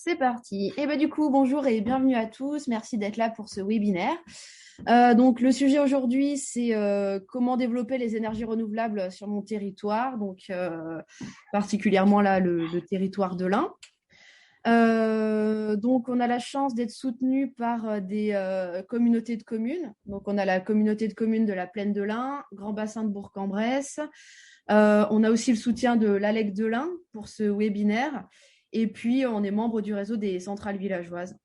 C'est parti. Et ben du coup, bonjour et bienvenue à tous. Merci d'être là pour ce webinaire. Donc le sujet aujourd'hui, c'est comment développer les énergies renouvelables sur mon territoire, donc particulièrement là le territoire de l'Ain. Donc on a la chance d'être soutenu par des communautés de communes. Donc on a la communauté de communes de la Plaine de l'Ain, Grand Bassin de Bourg-en-Bresse. On a aussi le soutien de l'ALEC de l'Ain pour ce webinaire. Et puis, on est membre du réseau des centrales villageoises.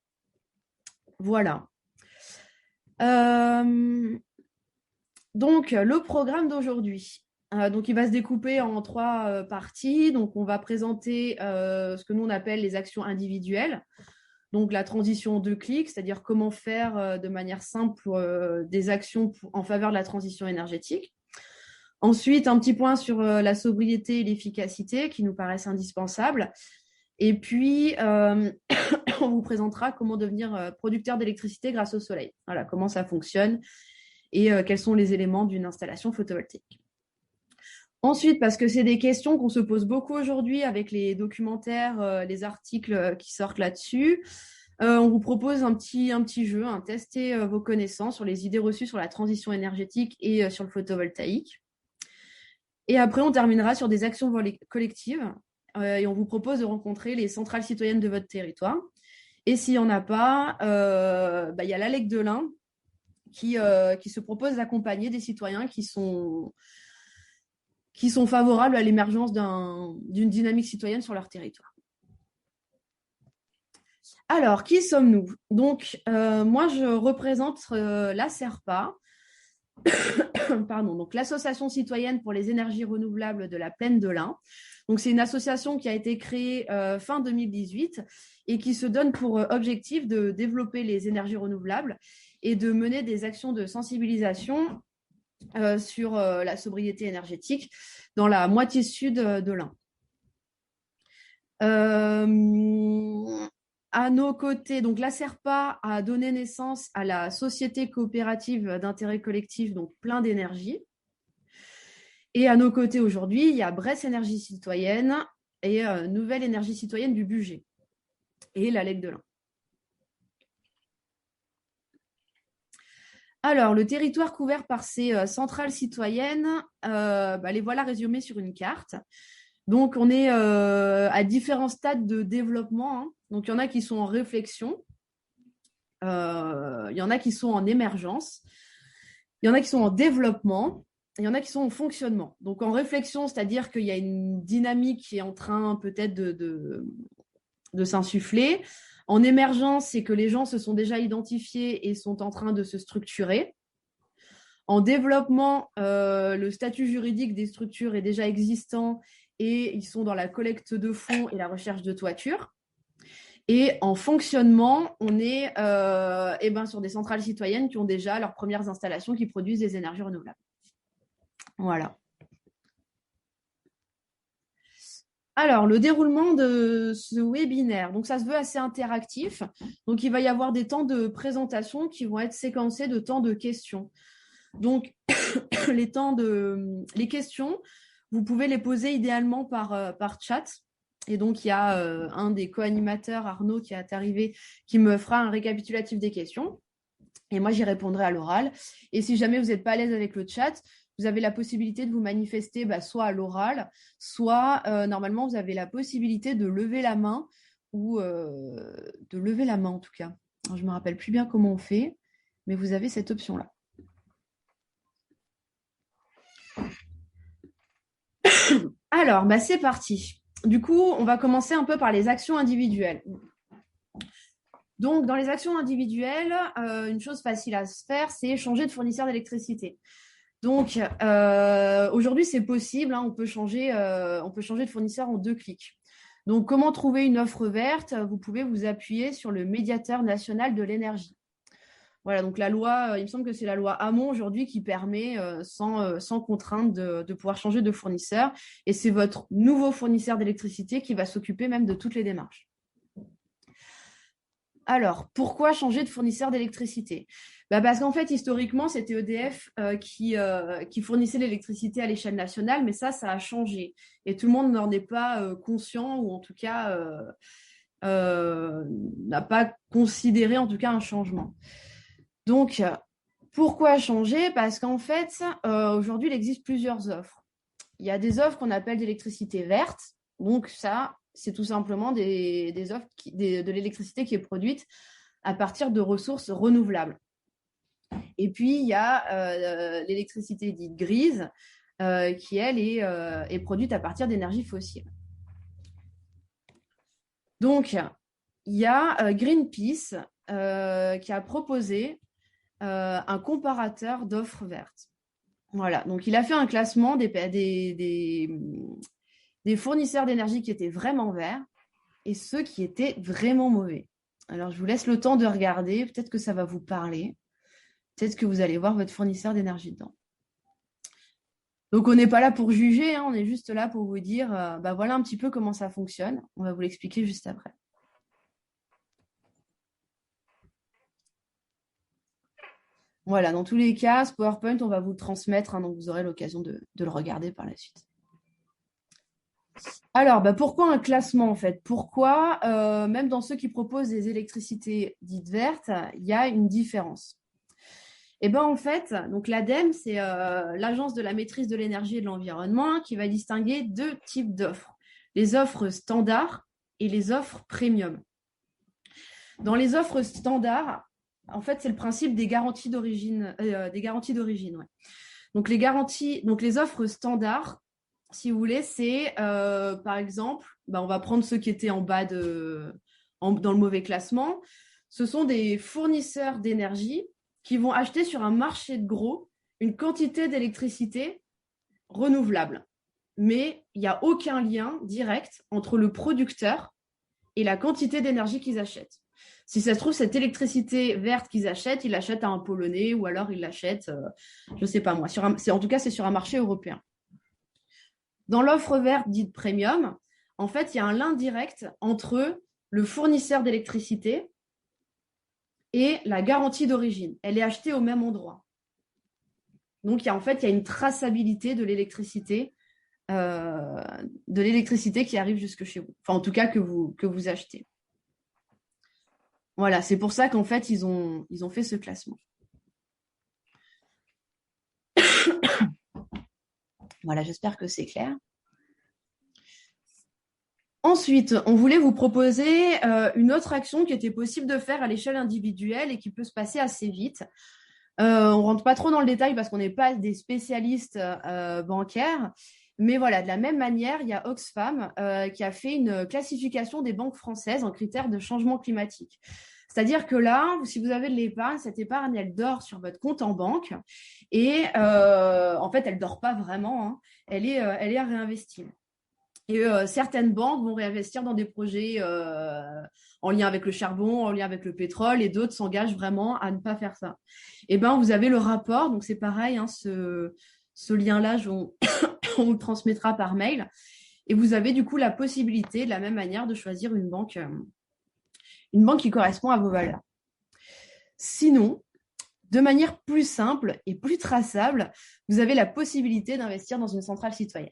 Voilà. Donc, le programme d'aujourd'hui. Donc, il va se découper en trois parties. Donc, on va présenter ce que nous, on appelle les actions individuelles. Donc, la transition de clic, c'est-à-dire comment faire de manière simple des actions en faveur de la transition énergétique. Ensuite, un petit point sur la sobriété et l'efficacité qui nous paraissent indispensables. Et puis, on vous présentera comment devenir producteur d'électricité grâce au soleil. Voilà, comment ça fonctionne et quels sont les éléments d'une installation photovoltaïque. Ensuite, parce que c'est des questions qu'on se pose beaucoup aujourd'hui avec les documentaires, les articles qui sortent là-dessus, on vous propose un petit jeu, tester vos connaissances sur les idées reçues sur la transition énergétique et sur le photovoltaïque. Et après, on terminera sur des actions collectives et on vous propose de rencontrer les centrales citoyennes de votre territoire. Et s'il n'y en a pas, y a l'ALEC de l'Ain qui se propose d'accompagner des citoyens qui sont favorables à l'émergence d'une dynamique citoyenne sur leur territoire. Alors, qui sommes-nous? Donc, moi, je représente la SERPA, pardon, donc l'association citoyenne pour les énergies renouvelables de la Plaine de l'Ain. Donc, c'est une association qui a été créée fin 2018 et qui se donne pour objectif de développer les énergies renouvelables et de mener des actions de sensibilisation sur la sobriété énergétique dans la moitié sud de l'Ain. À nos côtés, donc la SERPA a donné naissance à la Société coopérative d'intérêt collectif, donc Plein d'énergie. Et à nos côtés aujourd'hui, il y a Bresse Énergie Citoyenne et Nouvelle Énergie Citoyenne du Bugey et la LEC de l'Ain. Alors, le territoire couvert par ces centrales citoyennes, les voilà résumées sur une carte. Donc, on est à différents stades de développement. Donc, il y en a qui sont en réflexion, il y en a qui sont en émergence, il y en a qui sont en développement, il y en a qui sont en fonctionnement. Donc, en réflexion, c'est-à-dire qu'il y a une dynamique qui est en train peut-être de s'insuffler. En émergence, c'est que les gens se sont déjà identifiés et sont en train de se structurer. En développement, le statut juridique des structures est déjà existant et ils sont dans la collecte de fonds et la recherche de toiture. Et en fonctionnement, on est sur des centrales citoyennes qui ont déjà leurs premières installations qui produisent des énergies renouvelables. Voilà. Alors, le déroulement de ce webinaire, donc ça se veut assez interactif. Donc, il va y avoir des temps de présentation qui vont être séquencés de temps de questions. Donc, les questions, vous pouvez les poser idéalement par chat. Et donc, il y a un des co-animateurs, Arnaud, qui est arrivé, qui me fera un récapitulatif des questions. Et moi, j'y répondrai à l'oral. Et si jamais vous n'êtes pas à l'aise avec le chat, vous avez la possibilité de vous manifester soit à l'oral, soit normalement, vous avez la possibilité de lever la main ou de lever la main en tout cas. Alors, je ne me rappelle plus bien comment on fait, mais vous avez cette option-là. Alors, c'est parti. Du coup, on va commencer un peu par les actions individuelles. Donc, dans les actions individuelles, une chose facile à se faire, c'est changer de fournisseur d'électricité. Donc, aujourd'hui, c'est possible. On peut changer de fournisseur en 2 clics. Donc, comment trouver une offre verte? Vous pouvez vous appuyer sur le médiateur national de l'énergie. Voilà, donc la loi, il me semble que c'est la loi Hamon aujourd'hui qui permet sans contrainte de pouvoir changer de fournisseur. Et c'est votre nouveau fournisseur d'électricité qui va s'occuper même de toutes les démarches. Alors, pourquoi changer de fournisseur d'électricité? Parce qu'en fait, historiquement, c'était EDF qui fournissait l'électricité à l'échelle nationale, mais ça a changé. Et tout le monde n'en est pas conscient, ou en tout cas, n'a pas considéré en tout cas un changement. Donc, pourquoi changer? Parce qu'en fait, aujourd'hui, il existe plusieurs offres. Il y a des offres qu'on appelle d'électricité verte. Donc, ça, c'est tout simplement des offres de l'électricité qui est produite à partir de ressources renouvelables. Et puis, il y a l'électricité dite grise, qui, elle, est produite à partir d'énergie fossile. Donc, il y a Greenpeace qui a proposé un comparateur d'offres vertes. Voilà, donc il a fait un classement des fournisseurs d'énergie qui étaient vraiment verts et ceux qui étaient vraiment mauvais. Alors, je vous laisse le temps de regarder, peut-être que ça va vous parler, peut-être que vous allez voir votre fournisseur d'énergie dedans. Donc, on n'est pas là pour juger, hein, on est juste là pour vous dire, voilà un petit peu comment ça fonctionne. On va vous l'expliquer juste après. Voilà, dans tous les cas, ce PowerPoint, on va vous le transmettre, hein, donc vous aurez l'occasion de le regarder par la suite. Alors, pourquoi un classement en fait? Pourquoi, même dans ceux qui proposent des électricités dites vertes, il y a une différence? Eh bien, en fait, donc l'ADEME, c'est l'Agence de la maîtrise de l'énergie et de l'environnement qui va distinguer deux types d'offres. Les offres standards et les offres premium. Dans les offres standards, en fait, c'est le principe des garanties d'origine. Ouais. Donc, les offres standards, si vous voulez, c'est par exemple, on va prendre ceux qui étaient en bas dans le mauvais classement. Ce sont des fournisseurs d'énergie qui vont acheter sur un marché de gros une quantité d'électricité renouvelable. Mais il n'y a aucun lien direct entre le producteur et la quantité d'énergie qu'ils achètent. Si ça se trouve, cette électricité verte qu'ils achètent, ils l'achètent à un Polonais ou alors ils l'achètent, je ne sais pas moi, en tout cas, c'est sur un marché européen. Dans l'offre verte dite premium, en fait, il y a un lien direct entre le fournisseur d'électricité et la garantie d'origine. Elle est achetée au même endroit. Donc, il y a une traçabilité de l'électricité qui arrive jusque chez vous. Enfin, en tout cas, que vous achetez. Voilà, c'est pour ça qu'en fait, ils ont fait ce classement. Voilà, j'espère que c'est clair. Ensuite, on voulait vous proposer une autre action qui était possible de faire à l'échelle individuelle et qui peut se passer assez vite. On ne rentre pas trop dans le détail parce qu'on n'est pas des spécialistes bancaires. Mais voilà, de la même manière, il y a Oxfam qui a fait une classification des banques françaises en critères de changement climatique. C'est-à-dire que là, si vous avez de l'épargne, cette épargne, elle dort sur votre compte en banque et en fait, elle ne dort pas vraiment. Hein. Elle est à réinvestir. Et certaines banques vont réinvestir dans des projets en lien avec le charbon, en lien avec le pétrole, et d'autres s'engagent vraiment à ne pas faire ça. Et vous avez le rapport, donc c'est pareil, hein, ce lien-là, on vous le transmettra par mail. Et vous avez du coup la possibilité, de la même manière, de choisir une banque qui correspond à vos valeurs. Sinon, de manière plus simple et plus traçable, vous avez la possibilité d'investir dans une centrale citoyenne.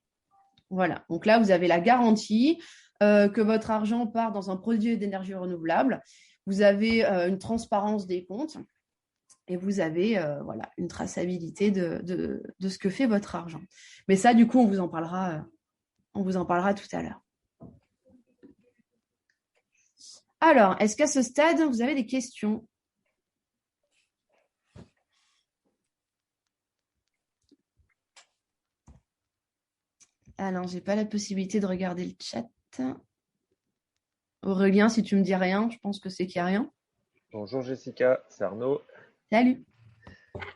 Voilà, donc là, vous avez la garantie que votre argent part dans un produit d'énergie renouvelable. Vous avez une transparence des comptes et vous avez une traçabilité de ce que fait votre argent. Mais ça, du coup, on vous en parlera tout à l'heure. Alors, est-ce qu'à ce stade, vous avez des questions? Alors, je n'ai pas la possibilité de regarder le chat. Aurélien, si tu me dis rien, je pense que c'est qu'il n'y a rien. Bonjour Jessica, c'est Arnaud. Salut.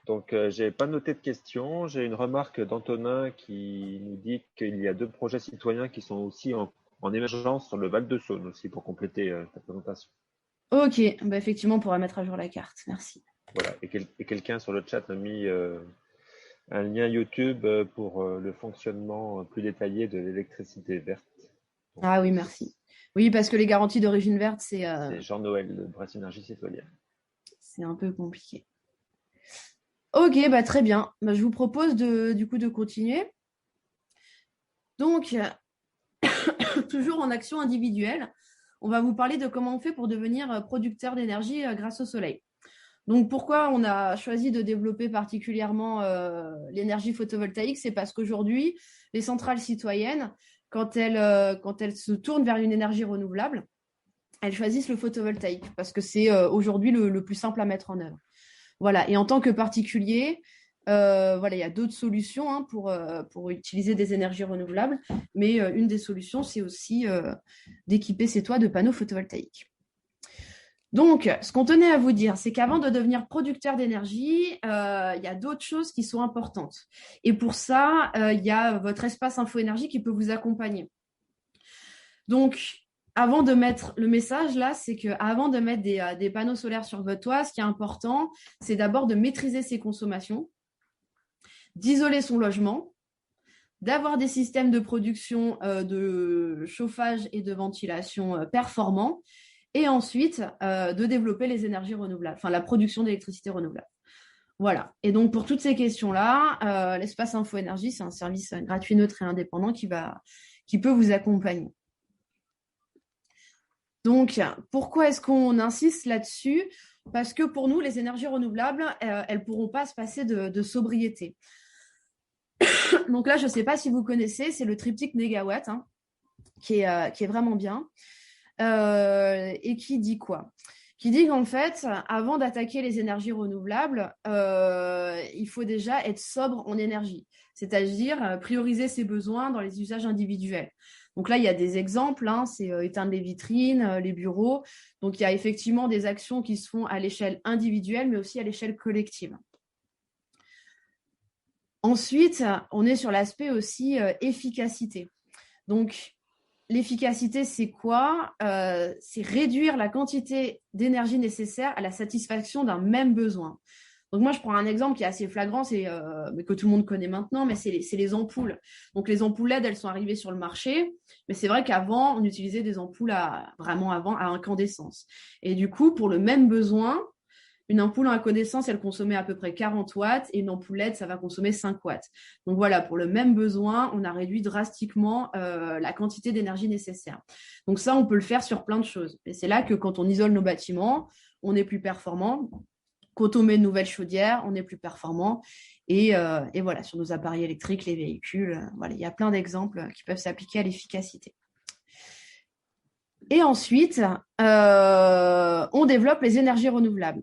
Donc, j'ai pas noté de questions. J'ai une remarque d'Antonin qui nous dit qu'il y a 2 projets citoyens qui sont aussi en émergence sur le Val-de-Saône aussi pour compléter ta présentation. Ok, effectivement, on pourra mettre à jour la carte. Merci. Voilà, et quelqu'un sur le chat a mis un lien YouTube pour le fonctionnement plus détaillé de l'électricité verte. Donc, ah oui, merci. Oui, parce que les garanties d'origine verte, c'est Jean-Noël de Brest Énergie Citoyenne. C'est un peu compliqué. Ok, très bien. Je vous propose du coup de continuer. Donc, toujours en action individuelle, on va vous parler de comment on fait pour devenir producteur d'énergie grâce au soleil. Donc, pourquoi on a choisi de développer particulièrement l'énergie photovoltaïque? C'est parce qu'aujourd'hui, les centrales citoyennes, quand elles se tournent vers une énergie renouvelable, elles choisissent le photovoltaïque parce que c'est aujourd'hui le plus simple à mettre en œuvre. Voilà. Et en tant que particulier, voilà, il y a d'autres solutions hein, pour utiliser des énergies renouvelables, mais une des solutions, c'est aussi d'équiper ses toits de panneaux photovoltaïques. Donc, ce qu'on tenait à vous dire, c'est qu'avant de devenir producteur d'énergie, il y a d'autres choses qui sont importantes. Et pour ça, il y a votre espace info-énergie qui peut vous accompagner. Donc, avant de mettre le message là, c'est qu'avant de mettre des panneaux solaires sur votre toit, ce qui est important, c'est d'abord de maîtriser ses consommations, d'isoler son logement, d'avoir des systèmes de production de chauffage et de ventilation performants, et ensuite de développer les énergies renouvelables, enfin la production d'électricité renouvelable. Voilà. Et donc, pour toutes ces questions-là, l'espace info-énergie, c'est un service gratuit, neutre et indépendant qui peut vous accompagner. Donc, pourquoi est-ce qu'on insiste là-dessus? Parce que pour nous, les énergies renouvelables, elles ne pourront pas se passer de sobriété. Donc là, je ne sais pas si vous connaissez, c'est le triptyque négawatt, hein, qui est vraiment bien. Et qui dit quoi? Qui dit qu'en fait, avant d'attaquer les énergies renouvelables, il faut déjà être sobre en énergie, c'est-à-dire prioriser ses besoins dans les usages individuels. Donc là, il y a des exemples, hein, c'est éteindre les vitrines, les bureaux. Donc il y a effectivement des actions qui se font à l'échelle individuelle, mais aussi à l'échelle collective. Ensuite, on est sur l'aspect aussi efficacité. Donc, l'efficacité, c'est quoi? C'est réduire la quantité d'énergie nécessaire à la satisfaction d'un même besoin. Donc moi, je prends un exemple qui est assez flagrant, mais que tout le monde connaît maintenant, mais c'est les ampoules. Donc les ampoules LED, elles sont arrivées sur le marché, mais c'est vrai qu'avant, on utilisait des ampoules à incandescence. Et du coup, pour le même besoin, une ampoule à incandescence, elle consommait à peu près 40 watts et une ampoule LED, ça va consommer 5 watts. Donc voilà, pour le même besoin, on a réduit drastiquement la quantité d'énergie nécessaire. Donc ça, on peut le faire sur plein de choses. Et c'est là que quand on isole nos bâtiments, on est plus performant. Quand on met une nouvelle chaudière, on est plus performant. Et voilà, sur nos appareils électriques, les véhicules, voilà, il y a plein d'exemples qui peuvent s'appliquer à l'efficacité. Et ensuite, on développe les énergies renouvelables.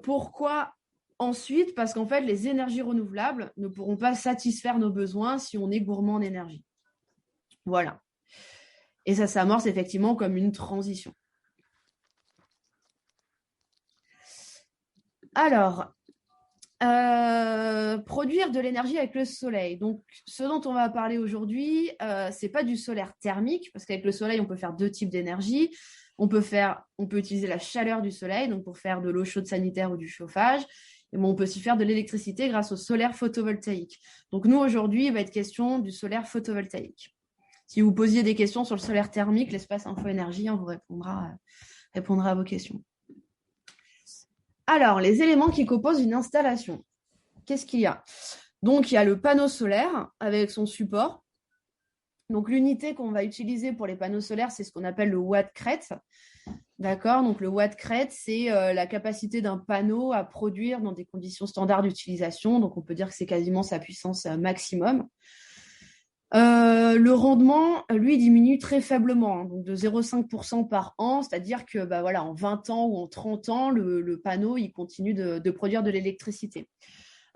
Pourquoi ensuite? Parce qu'en fait, les énergies renouvelables ne pourront pas satisfaire nos besoins si on est gourmand en énergie. Voilà. Et ça s'amorce effectivement comme une transition. Alors, produire de l'énergie avec le soleil. Donc, ce dont on va parler aujourd'hui, ce n'est pas du solaire thermique, parce qu'avec le soleil, on peut faire deux types d'énergie. On peut utiliser la chaleur du soleil, donc pour faire de l'eau chaude sanitaire ou du chauffage. Et bon, on peut aussi faire de l'électricité grâce au solaire photovoltaïque. Donc nous, aujourd'hui, il va être question du solaire photovoltaïque. Si vous posiez des questions sur le solaire thermique, l'espace info-énergie, on vous répondra à vos questions. Alors, les éléments qui composent une installation. Qu'est-ce qu'il y a? Donc, il y a le panneau solaire avec son support. Donc, l'unité qu'on va utiliser pour les panneaux solaires, c'est ce qu'on appelle le watt-crête. D'accord? Donc, le watt-crête, c'est la capacité d'un panneau à produire dans des conditions standards d'utilisation. Donc, on peut dire que c'est quasiment sa puissance maximum. Le rendement, lui, diminue très faiblement, hein, donc de 0,5% par an, c'est-à-dire que voilà, en 20 ans ou en 30 ans, le panneau, il continue de produire de l'électricité.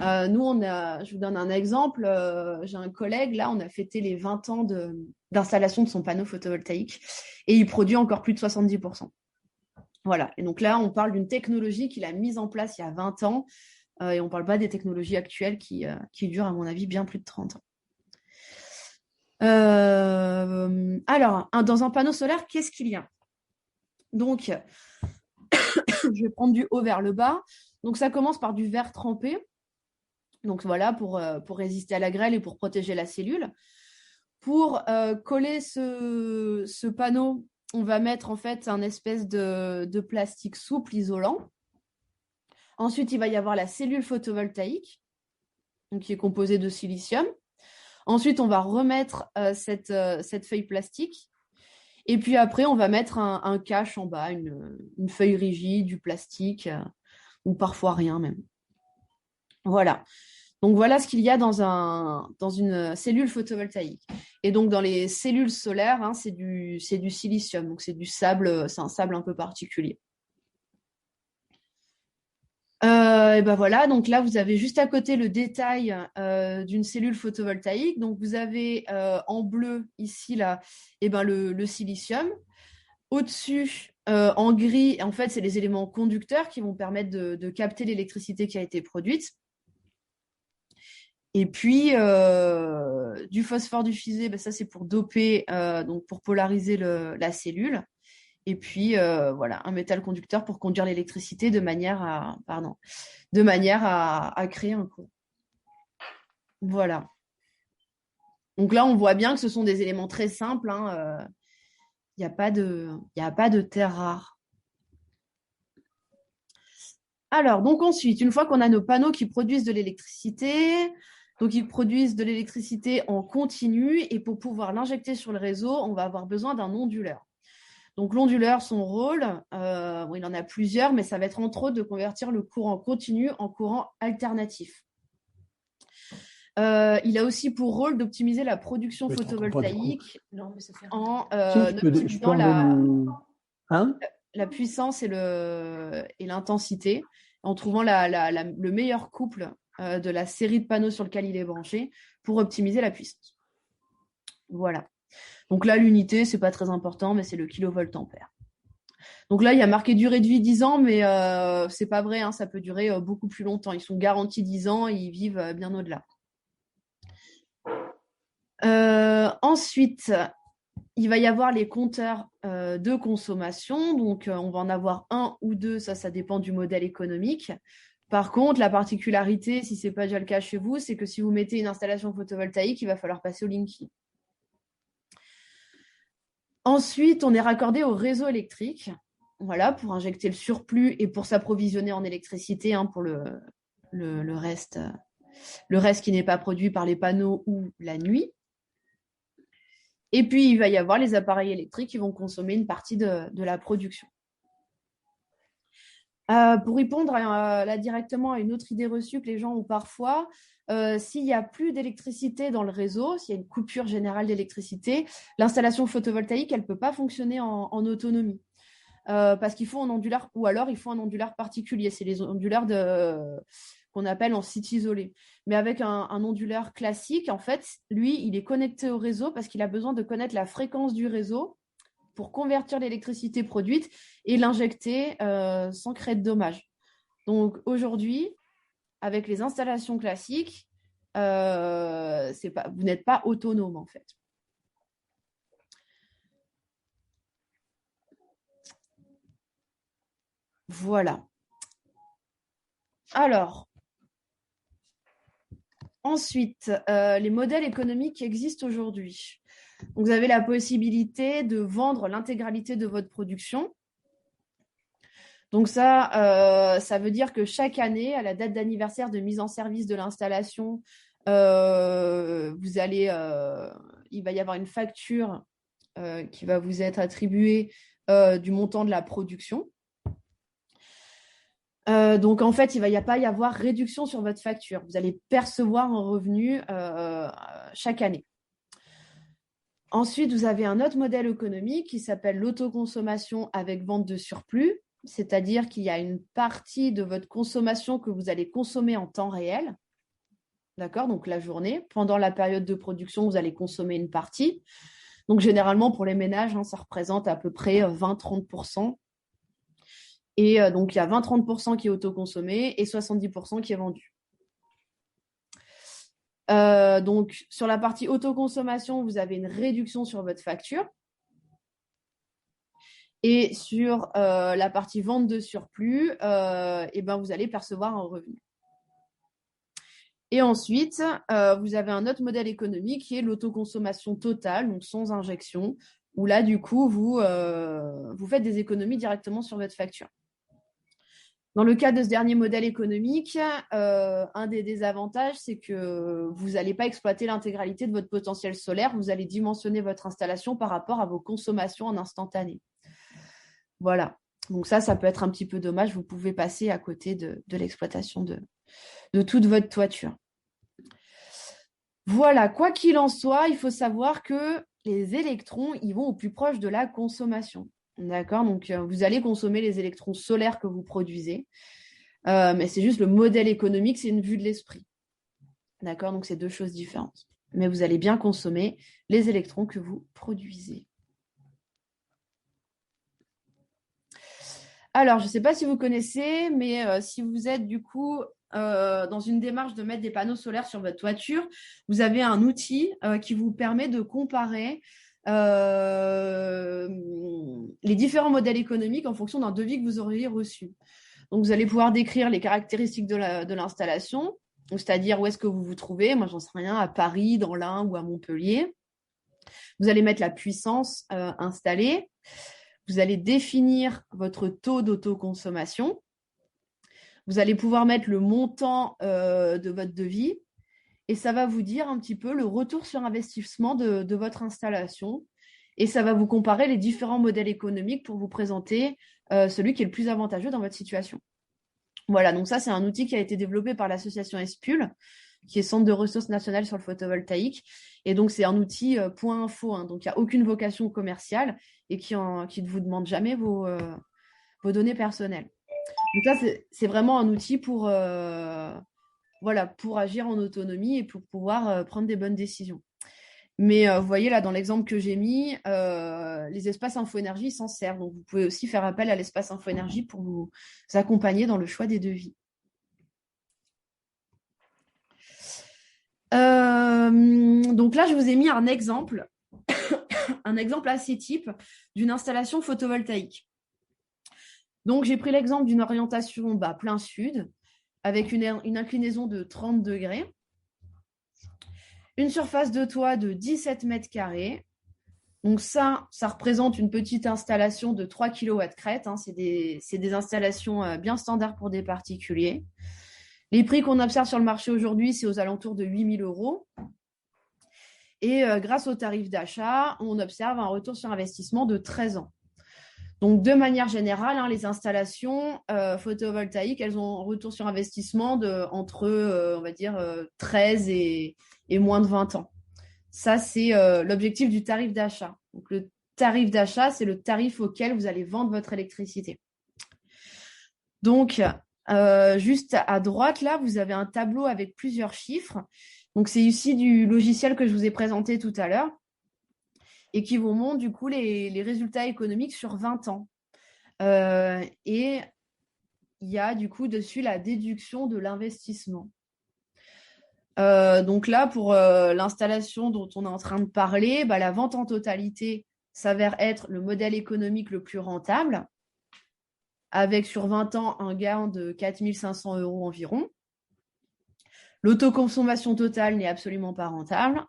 Nous, je vous donne un exemple, j'ai un collègue, là, on a fêté les 20 ans d'installation de son panneau photovoltaïque et il produit encore plus de 70%. Voilà, et donc là, on parle d'une technologie qu'il a mise en place il y a 20 ans et on ne parle pas des technologies actuelles qui durent, à mon avis, bien plus de 30 ans. Alors, dans un panneau solaire, qu'est-ce qu'il y a? Donc, je vais prendre du haut vers le bas. Donc, ça commence par du verre trempé. Donc, voilà, pour résister à la grêle et pour protéger la cellule. Pour coller ce panneau, on va mettre en fait un espèce de plastique souple isolant. Ensuite, il va y avoir la cellule photovoltaïque, donc, qui est composée de silicium. Ensuite, on va remettre cette feuille plastique Et puis après, on va mettre un cache en bas, une feuille rigide, du plastique, ou parfois rien même. Voilà. Donc voilà ce qu'il y a dans une cellule photovoltaïque. Et donc dans les cellules solaires, hein, c'est du silicium, donc c'est du sable, c'est un sable un peu particulier. Et ben voilà, donc là vous avez juste à côté le détail d'une cellule photovoltaïque. Donc vous avez en bleu ici là, et ben le silicium. Au-dessus, en gris, en fait, c'est les éléments conducteurs qui vont permettre de capter l'électricité qui a été produite. Et puis, du phosphore du fusée, ben, ça c'est pour doper, donc pour polariser la cellule. Et puis, voilà, un métal conducteur pour conduire l'électricité de manière à créer un courant. Voilà. Donc là, on voit bien que ce sont des éléments très simples. Il n'y a pas de terre rare. Alors, donc ensuite, une fois qu'on a nos panneaux qui produisent de l'électricité, donc ils produisent de l'électricité en continu, et pour pouvoir l'injecter sur le réseau, on va avoir besoin d'un onduleur. Donc l'onduleur, son rôle, il en a plusieurs, mais ça va être entre autres de convertir le courant continu en courant alternatif. Il a aussi pour rôle d'optimiser la production photovoltaïque en optimisant la puissance et l'intensité, en trouvant le meilleur couple de la série de panneaux sur lequel il est branché pour optimiser la puissance. Voilà. Donc là, l'unité, c'est pas très important, mais c'est le kilovolt-ampère. Donc là, il y a marqué durée de vie 10 ans, mais c'est pas vrai, hein, ça peut durer beaucoup plus longtemps. Ils sont garantis 10 ans et ils vivent bien au-delà. Ensuite, il va y avoir les compteurs de consommation. Donc, on va en avoir un ou deux, ça dépend du modèle économique. Par contre, la particularité, si ce n'est pas déjà le cas chez vous, c'est que si vous mettez une installation photovoltaïque, il va falloir passer au Linky. Ensuite, on est raccordé au réseau électrique, voilà, pour injecter le surplus et pour s'approvisionner en électricité, hein, pour le reste qui n'est pas produit par les panneaux ou la nuit. Et puis, il va y avoir les appareils électriques qui vont consommer une partie de la production. Pour répondre là directement à une autre idée reçue que les gens ont parfois, s'il n'y a plus d'électricité dans le réseau, s'il y a une coupure générale d'électricité, l'installation photovoltaïque, elle ne peut pas fonctionner en autonomie. Parce qu'il faut un onduleur, ou alors il faut un onduleur particulier. C'est les onduleurs qu'on appelle en site isolé. Mais avec un onduleur classique, en fait, lui, il est connecté au réseau parce qu'il a besoin de connaître la fréquence du réseau pour convertir l'électricité produite et l'injecter sans créer de dommages. Donc aujourd'hui, avec les installations classiques, vous n'êtes pas autonome en fait. Voilà. Alors, ensuite, les modèles économiques qui existent aujourd'hui. Donc, vous avez la possibilité de vendre l'intégralité de votre production. Donc ça veut dire que chaque année, à la date d'anniversaire de mise en service de l'installation, il va y avoir une facture qui va vous être attribuée du montant de la production. Donc en fait, il ne va pas y avoir réduction sur votre facture. Vous allez percevoir un revenu chaque année. Ensuite, vous avez un autre modèle économique qui s'appelle l'autoconsommation avec vente de surplus, c'est-à-dire qu'il y a une partie de votre consommation que vous allez consommer en temps réel, d'accord, donc la journée. Pendant la période de production, vous allez consommer une partie. Donc généralement, pour les ménages, ça représente à peu près 20-30%. Et donc, il y a 20-30% qui est autoconsommé et 70% qui est vendu. Donc, sur la partie autoconsommation, vous avez une réduction sur votre facture. Et sur la partie vente de surplus, vous allez percevoir un revenu. Et ensuite, vous avez un autre modèle économique qui est l'autoconsommation totale, donc sans injection, où là, du coup, vous faites des économies directement sur votre facture. Dans le cas de ce dernier modèle économique, un des désavantages, c'est que vous n'allez pas exploiter l'intégralité de votre potentiel solaire. Vous allez dimensionner votre installation par rapport à vos consommations en instantané. Voilà. Donc ça peut être un petit peu dommage. Vous pouvez passer à côté de l'exploitation de toute votre toiture. Voilà. Quoi qu'il en soit, il faut savoir que les électrons, ils vont au plus proche de la consommation. D'accord? Donc, vous allez consommer les électrons solaires que vous produisez. Mais c'est juste le modèle économique, c'est une vue de l'esprit. D'accord? Donc, c'est deux choses différentes. Mais vous allez bien consommer les électrons que vous produisez. Alors, je ne sais pas si vous connaissez, mais si vous êtes du coup dans une démarche de mettre des panneaux solaires sur votre toiture, vous avez un outil qui vous permet de comparer les différents modèles économiques en fonction d'un devis que vous auriez reçu. Donc, vous allez pouvoir décrire les caractéristiques de l'installation, c'est-à-dire où est-ce que vous vous trouvez. Moi, j'en sais rien, à Paris, dans l'Ain ou à Montpellier. Vous allez mettre la puissance installée. Vous allez définir votre taux d'autoconsommation. Vous allez pouvoir mettre le montant de votre devis et ça va vous dire un petit peu le retour sur investissement de votre installation. Et ça va vous comparer les différents modèles économiques pour vous présenter celui qui est le plus avantageux dans votre situation. Voilà, donc ça, c'est un outil qui a été développé par l'association ESPUL, qui est Centre de ressources nationales sur le photovoltaïque. Et donc, c'est un outil point info, hein, donc il n'y a aucune vocation commerciale et qui ne vous demande jamais vos données personnelles. Donc ça, c'est vraiment un outil pour agir en autonomie et pour pouvoir prendre des bonnes décisions. Mais vous voyez, là, dans l'exemple que j'ai mis, les espaces info-énergie s'en servent. Donc, vous pouvez aussi faire appel à l'espace info-énergie pour vous accompagner dans le choix des devis. Donc là, je vous ai mis un exemple assez type d'une installation photovoltaïque. Donc, j'ai pris l'exemple d'une orientation plein sud avec une inclinaison de 30 degrés, une surface de toit de 17 mètres carrés. Donc ça représente une petite installation de 3 kW crête. Hein. C'est des installations bien standards pour des particuliers. Les prix qu'on observe sur le marché aujourd'hui, c'est aux alentours de 8 000 €. Et grâce au tarif d'achat, on observe un retour sur investissement de 13 ans. Donc, de manière générale, hein, les installations photovoltaïques, elles ont un retour sur investissement entre, on va dire, 13 et moins de 20 ans. Ça, c'est l'objectif du tarif d'achat. Donc, le tarif d'achat, c'est le tarif auquel vous allez vendre votre électricité. Donc, juste à droite, là, vous avez un tableau avec plusieurs chiffres. Donc, c'est ici du logiciel que je vous ai présenté tout à l'heure et qui vous montre, du coup, les résultats économiques sur 20 ans. Et il y a, du coup, dessus la déduction de l'investissement. Donc là, pour l'installation dont on est en train de parler, la vente en totalité s'avère être le modèle économique le plus rentable, avec sur 20 ans un gain de 4 500 € environ. L'autoconsommation totale n'est absolument pas rentable.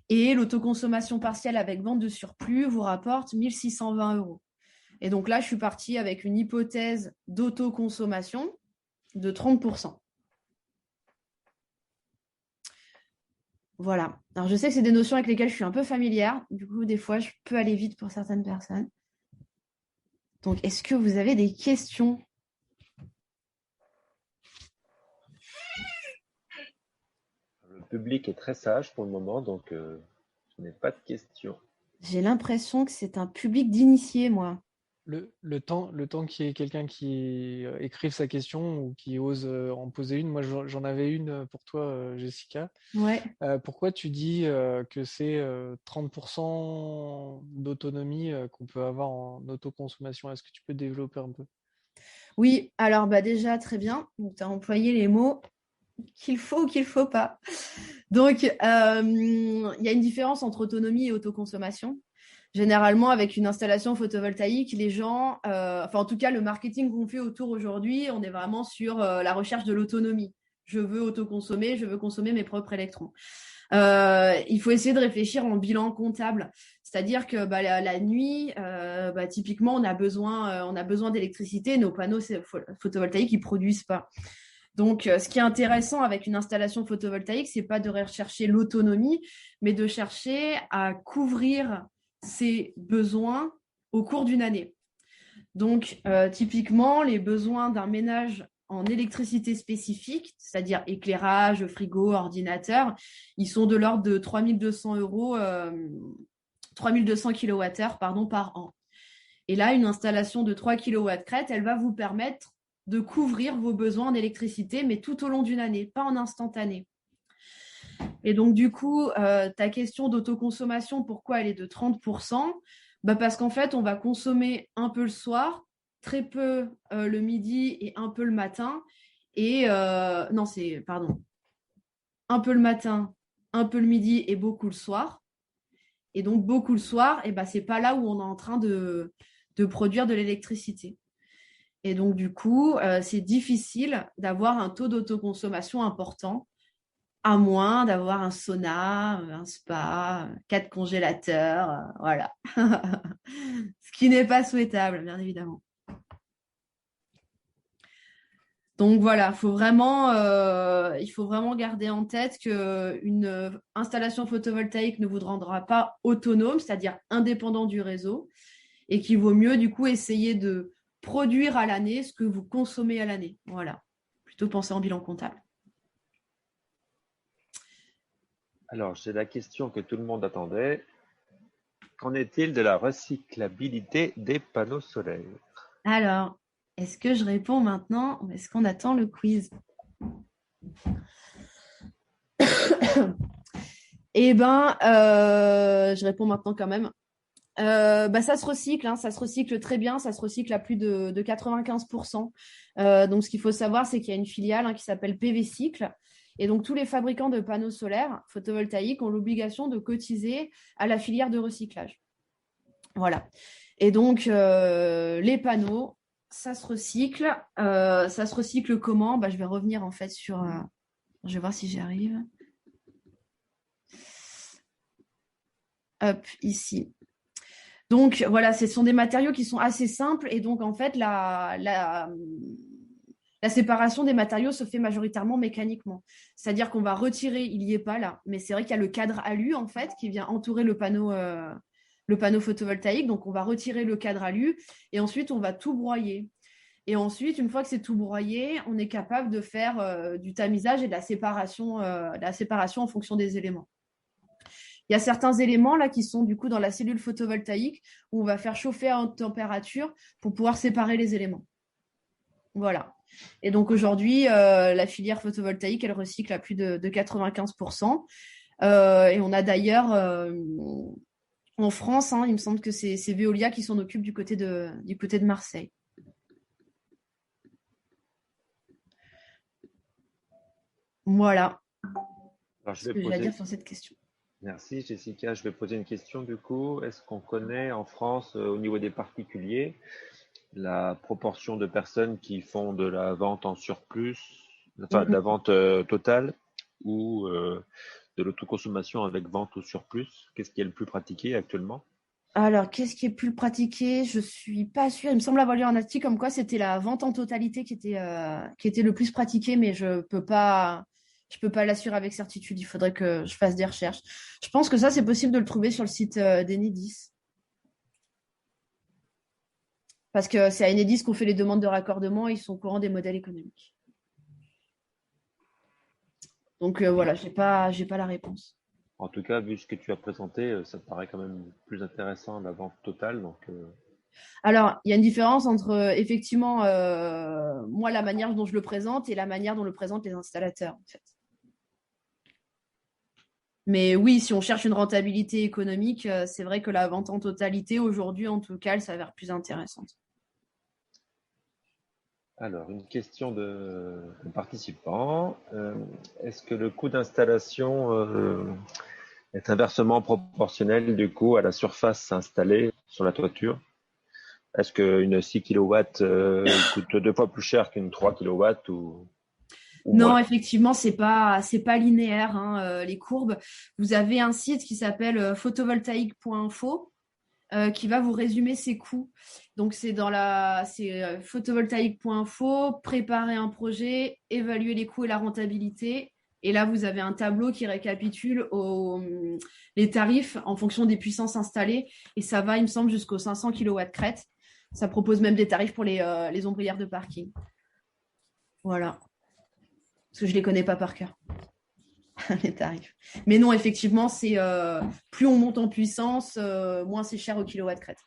Et l'autoconsommation partielle avec vente de surplus vous rapporte 1 620 €. Et donc là, je suis partie avec une hypothèse d'autoconsommation de 30%. Voilà. Alors, je sais que c'est des notions avec lesquelles je suis un peu familière. Du coup, des fois, je peux aller vite pour certaines personnes. Donc, est-ce que vous avez des questions ? Le public est très sage pour le moment, donc je n'ai pas de questions. J'ai l'impression que c'est un public d'initiés, moi. Le temps qu'il y ait quelqu'un qui écrive sa question ou qui ose en poser une. Moi, j'en avais une pour toi, Jessica. Ouais. Pourquoi tu dis que c'est 30% d'autonomie qu'on peut avoir en autoconsommation? Est-ce que tu peux développer un peu? Oui, alors déjà, très bien. Donc, tu as employé les mots qu'il faut ou qu'il ne faut pas. Donc, il y a une différence entre autonomie et autoconsommation. Généralement, avec une installation photovoltaïque, les gens, en tout cas, le marketing qu'on fait autour aujourd'hui, on est vraiment sur la recherche de l'autonomie. Je veux autoconsommer, je veux consommer mes propres électrons. Il faut essayer de réfléchir en bilan comptable. C'est-à-dire que la nuit, typiquement, on a besoin d'électricité. Nos panneaux photovoltaïques, ils ne produisent pas. Donc, ce qui est intéressant avec une installation photovoltaïque, c'est pas de rechercher l'autonomie, mais de chercher à couvrir ses besoins au cours d'une année. Donc, typiquement, les besoins d'un ménage en électricité spécifique, c'est-à-dire éclairage, frigo, ordinateur, ils sont de l'ordre de 3200 euros, 3200 kWh par an. Et là, une installation de 3 kW crête, elle va vous permettre de couvrir vos besoins en électricité, mais tout au long d'une année, pas en instantané. Et donc, du coup, ta question d'autoconsommation, pourquoi elle est de 30%? Parce qu'en fait, on va consommer un peu le soir, très peu le midi et un peu le matin. Un peu le matin, un peu le midi et beaucoup le soir. Et donc, beaucoup le soir, c'est pas là où on est en train de produire de l'électricité. Et donc, du coup, c'est difficile d'avoir un taux d'autoconsommation important, à moins d'avoir un sauna, un spa, 4 congélateurs, voilà. Ce qui n'est pas souhaitable, bien évidemment. Donc voilà, il faut vraiment garder en tête qu'une installation photovoltaïque ne vous rendra pas autonome, c'est-à-dire indépendant du réseau, et qu'il vaut mieux du coup essayer de produire à l'année ce que vous consommez à l'année. Voilà, plutôt penser en bilan comptable. Alors, j'ai la question que tout le monde attendait. Qu'en est-il de la recyclabilité des panneaux solaires? Alors, est-ce que je réponds maintenant ou est-ce qu'on attend le quiz? Je réponds maintenant quand même. Ça se recycle, hein, ça se recycle très bien, ça se recycle à plus de 95%. Donc, ce qu'il faut savoir, c'est qu'il y a une filiale qui s'appelle PV Cycle. Et donc, tous les fabricants de panneaux solaires photovoltaïques ont l'obligation de cotiser à la filière de recyclage. Voilà. Et donc, les panneaux, ça se recycle. Ça se recycle comment? Je vais revenir en fait sur... je vais voir si j'y arrive. Hop, ici. Donc, voilà, ce sont des matériaux qui sont assez simples. Et donc, en fait, la séparation des matériaux se fait majoritairement mécaniquement. C'est-à-dire qu'on va retirer, il n'y est pas là, mais c'est vrai qu'il y a le cadre alu, en fait, qui vient entourer le panneau photovoltaïque. Donc, on va retirer le cadre alu et ensuite, on va tout broyer. Et ensuite, une fois que c'est tout broyé, on est capable de faire du tamisage et de la séparation en fonction des éléments. Il y a certains éléments là qui sont du coup dans la cellule photovoltaïque où on va faire chauffer à haute température pour pouvoir séparer les éléments. Voilà. Et donc aujourd'hui, la filière photovoltaïque, elle recycle à plus de 95%. Et on a d'ailleurs en France, il me semble que c'est Veolia qui s'en occupe du côté de Marseille. Voilà. Alors, ce que j'ai à dire sur cette question. Merci Jessica. Je vais poser une question du coup. Est-ce qu'on connaît en France, au niveau des particuliers, la proportion de personnes qui font de la vente en surplus, enfin de la vente totale ou de l'autoconsommation avec vente au surplus? Qu'est-ce qui est le plus pratiqué actuellement? Alors, qu'est-ce qui est plus pratiqué? Je ne suis pas sûre. Il me semble avoir lu un article comme quoi c'était la vente en totalité qui était le plus pratiqué, mais je ne peux pas l'assurer avec certitude. Il faudrait que je fasse des recherches. Je pense que ça, c'est possible de le trouver sur le site d'Enedis. Parce que c'est à Enedis qu'on fait les demandes de raccordement et ils sont au courant des modèles économiques. Donc voilà, j'ai pas la réponse. En tout cas, vu ce que tu as présenté, ça me paraît quand même plus intéressant la vente totale. Donc, Alors, il y a une différence entre effectivement moi la manière dont je le présente et la manière dont le présentent les installateurs en fait. Mais oui, si on cherche une rentabilité économique, c'est vrai que la vente en totalité aujourd'hui, en tout cas, elle s'avère plus intéressante. alors, une question de participant. Est-ce que le coût d'installation est inversement proportionnel du coup à la surface installée sur la toiture? Est-ce qu'une 6 kW coûte 2 fois plus cher qu'une 3 kW ou... Non, voilà. effectivement, c'est pas linéaire, hein, les courbes. Vous avez un site qui s'appelle photovoltaïque.info qui va vous résumer ses coûts. Donc, c'est photovoltaïque.info, préparer un projet, évaluer les coûts et la rentabilité. Et là, vous avez un tableau qui récapitule les tarifs en fonction des puissances installées. Et ça va, il me semble, jusqu'aux 500 kW crête. Ça propose même des tarifs pour les ombrières de parking. Voilà. Parce que je ne les connais pas par cœur, les tarifs. Mais non, effectivement, c'est plus on monte en puissance, moins c'est cher au kilowatt crête.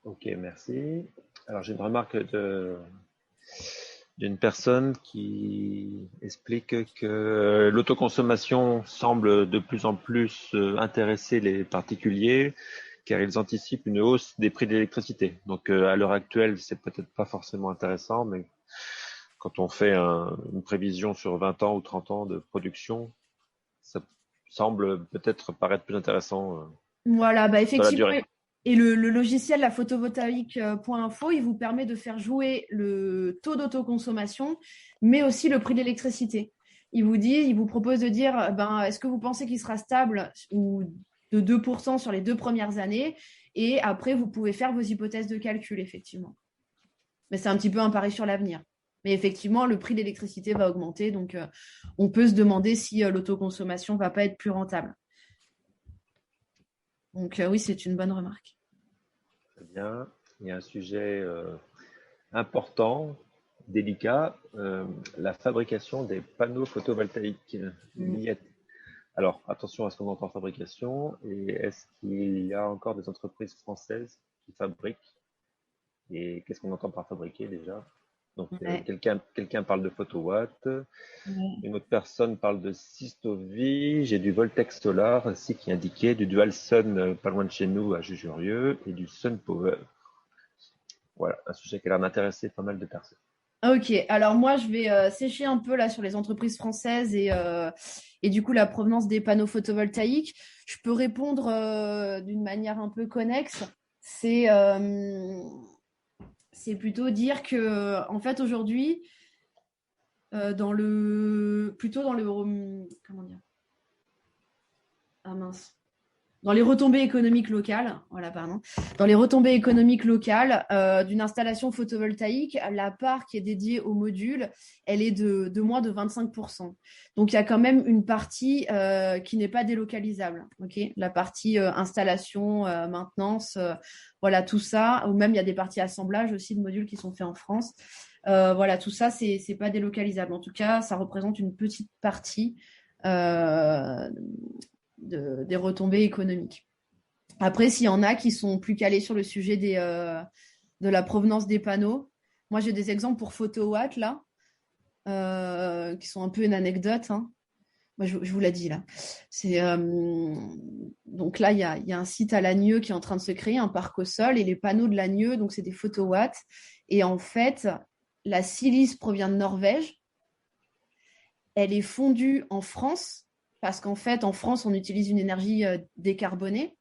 Ok, merci. Alors, j'ai une remarque d'une personne qui explique que l'autoconsommation semble de plus en plus intéresser les particuliers car ils anticipent une hausse des prix de l'électricité. Donc, à l'heure actuelle, c'est peut-être pas forcément intéressant, mais quand on fait une prévision sur 20 ans ou 30 ans de production, ça semble peut-être paraître plus intéressant Voilà, bah dans la effectivement. durée. Et le logiciel, la photovoltaïque.info, il vous permet de faire jouer le taux d'autoconsommation, mais aussi le prix de l'électricité. Il vous propose de dire, est-ce que vous pensez qu'il sera stable ou de 2% sur les 2 premières années? Et après, vous pouvez faire vos hypothèses de calcul, effectivement. Mais c'est un petit peu un pari sur l'avenir. Mais effectivement, le prix de l'électricité va augmenter, donc on peut se demander si l'autoconsommation ne va pas être plus rentable. Donc oui, c'est une bonne remarque. Très bien. Il y a un sujet important, délicat, la fabrication des panneaux photovoltaïques. Alors, attention à ce qu'on entend fabrication. Et est-ce qu'il y a encore des entreprises françaises qui fabriquent? Et qu'est-ce qu'on entend par fabriquer déjà? Donc, Ouais. quelqu'un parle de photowatt. Ouais. Une autre personne parle de Systovi. J'ai du Voltex Solar aussi qui est indiqué, du Dual Sun pas loin de chez nous à Jujurieux et du Sun Power. Voilà, un sujet qui a l'air d'intéresser pas mal de personnes. Ok, alors moi je vais sécher un peu là sur les entreprises françaises et du coup la provenance des panneaux photovoltaïques. Je peux répondre d'une manière un peu connexe. C'est plutôt dire que en fait aujourd'hui plutôt dans le comment dire, ah mince, dans les retombées économiques locales, voilà, pardon, dans les retombées économiques locales d'une installation photovoltaïque, la part qui est dédiée au module, elle est de moins de 25%. Donc, il y a quand même une partie qui n'est pas délocalisable. Okay, la partie installation, maintenance, voilà, tout ça, ou même il y a des parties assemblage aussi de modules qui sont faits en France. Voilà, tout ça, c'est pas délocalisable. En tout cas, ça représente une petite partie euh, des retombées économiques. Après, s'il y en a qui sont plus calés sur le sujet de la provenance des panneaux, moi j'ai des exemples pour PhotoWatt là, qui sont un peu une anecdote. Hein. Moi, je vous l'ai dit là. Donc là, il y a un site à Lagneux qui est en train de se créer, un parc au sol, et les panneaux de Lagneux, donc c'est des PhotoWatt. Et en fait, la silice provient de Norvège. Elle est fondue en France, parce qu'en fait, en France, on utilise une énergie décarbonée.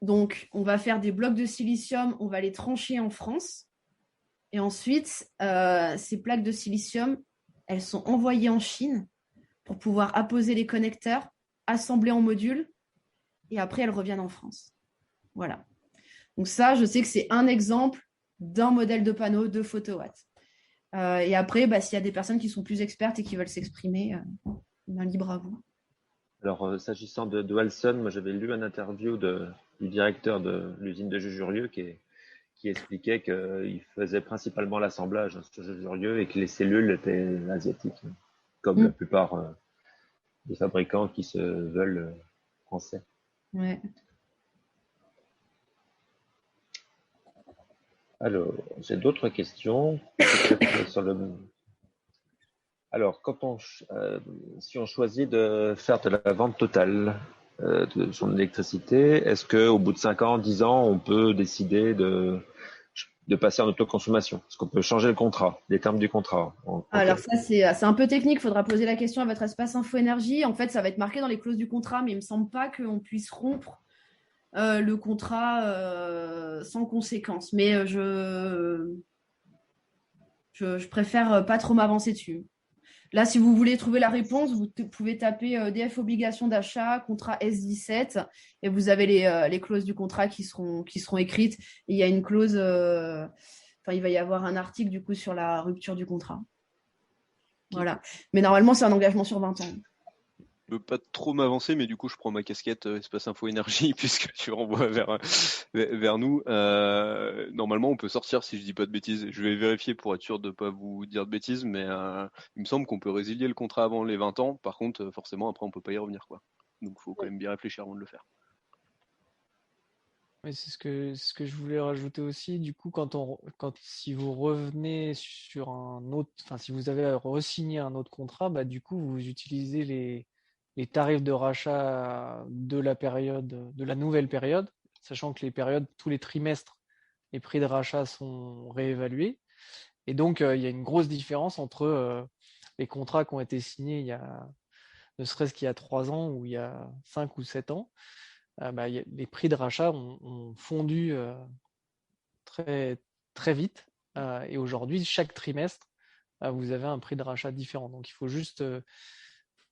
Donc, on va faire des blocs de silicium, on va les trancher en France. Et ensuite, ces plaques de silicium, elles sont envoyées en Chine pour pouvoir apposer les connecteurs, assembler en modules, et après, elles reviennent en France. Voilà. Donc ça, je sais que c'est un exemple d'un modèle de panneau de photowatt. Et après, s'il y a des personnes qui sont plus expertes et qui veulent s'exprimer, libre à vous. Alors, s'agissant de Dualsun, moi j'avais lu une interview du directeur de l'usine de Jujurieux qui expliquait qu'il faisait principalement l'assemblage sur Jujurieux et que les cellules étaient asiatiques, comme la plupart des fabricants qui se veulent français. Ouais. Alors, j'ai d'autres questions. Alors, si on choisit de faire de la vente totale de son électricité, est-ce qu'au bout de 5 ans, 10 ans, on peut décider de passer en autoconsommation? Est-ce qu'on peut changer le contrat, les termes du contrat? Alors ça, c'est un peu technique. Il faudra poser la question à votre espace Info Énergie. En fait, ça va être marqué dans les clauses du contrat, mais il ne me semble pas qu'on puisse rompre le contrat sans conséquence. Mais je Je préfère pas trop m'avancer dessus. Là, si vous voulez trouver la réponse, vous pouvez taper DF obligation d'achat, contrat S17, et vous avez les clauses du contrat qui seront écrites. Et il y a une clause, il va y avoir un article du coup sur la rupture du contrat. Voilà. Mais normalement, c'est un engagement sur 20 ans. Je veux pas trop m'avancer, mais du coup, je prends ma casquette Espace Info Énergie puisque tu renvoies vers nous. Normalement, on peut sortir si je dis pas de bêtises. Je vais vérifier pour être sûr de pas vous dire de bêtises, mais il me semble qu'on peut résilier le contrat avant les 20 ans. Par contre, forcément, après, on peut pas y revenir, quoi. Donc, faut quand même bien réfléchir avant de le faire. Oui, c'est ce que je voulais rajouter aussi. Du coup, si vous revenez sur un autre, enfin, si vous avez re-signé un autre contrat, bah, du coup, vous utilisez les tarifs de rachat de la nouvelle période, sachant que tous les trimestres, les prix de rachat sont réévalués. Et donc, il y a une grosse différence entre les contrats qui ont été signés ne serait-ce qu'il y a 3 ans ou il y a 5 ou 7 ans. Les prix de rachat ont fondu très, très vite. Et aujourd'hui, chaque trimestre, vous avez un prix de rachat différent. Donc, il faut juste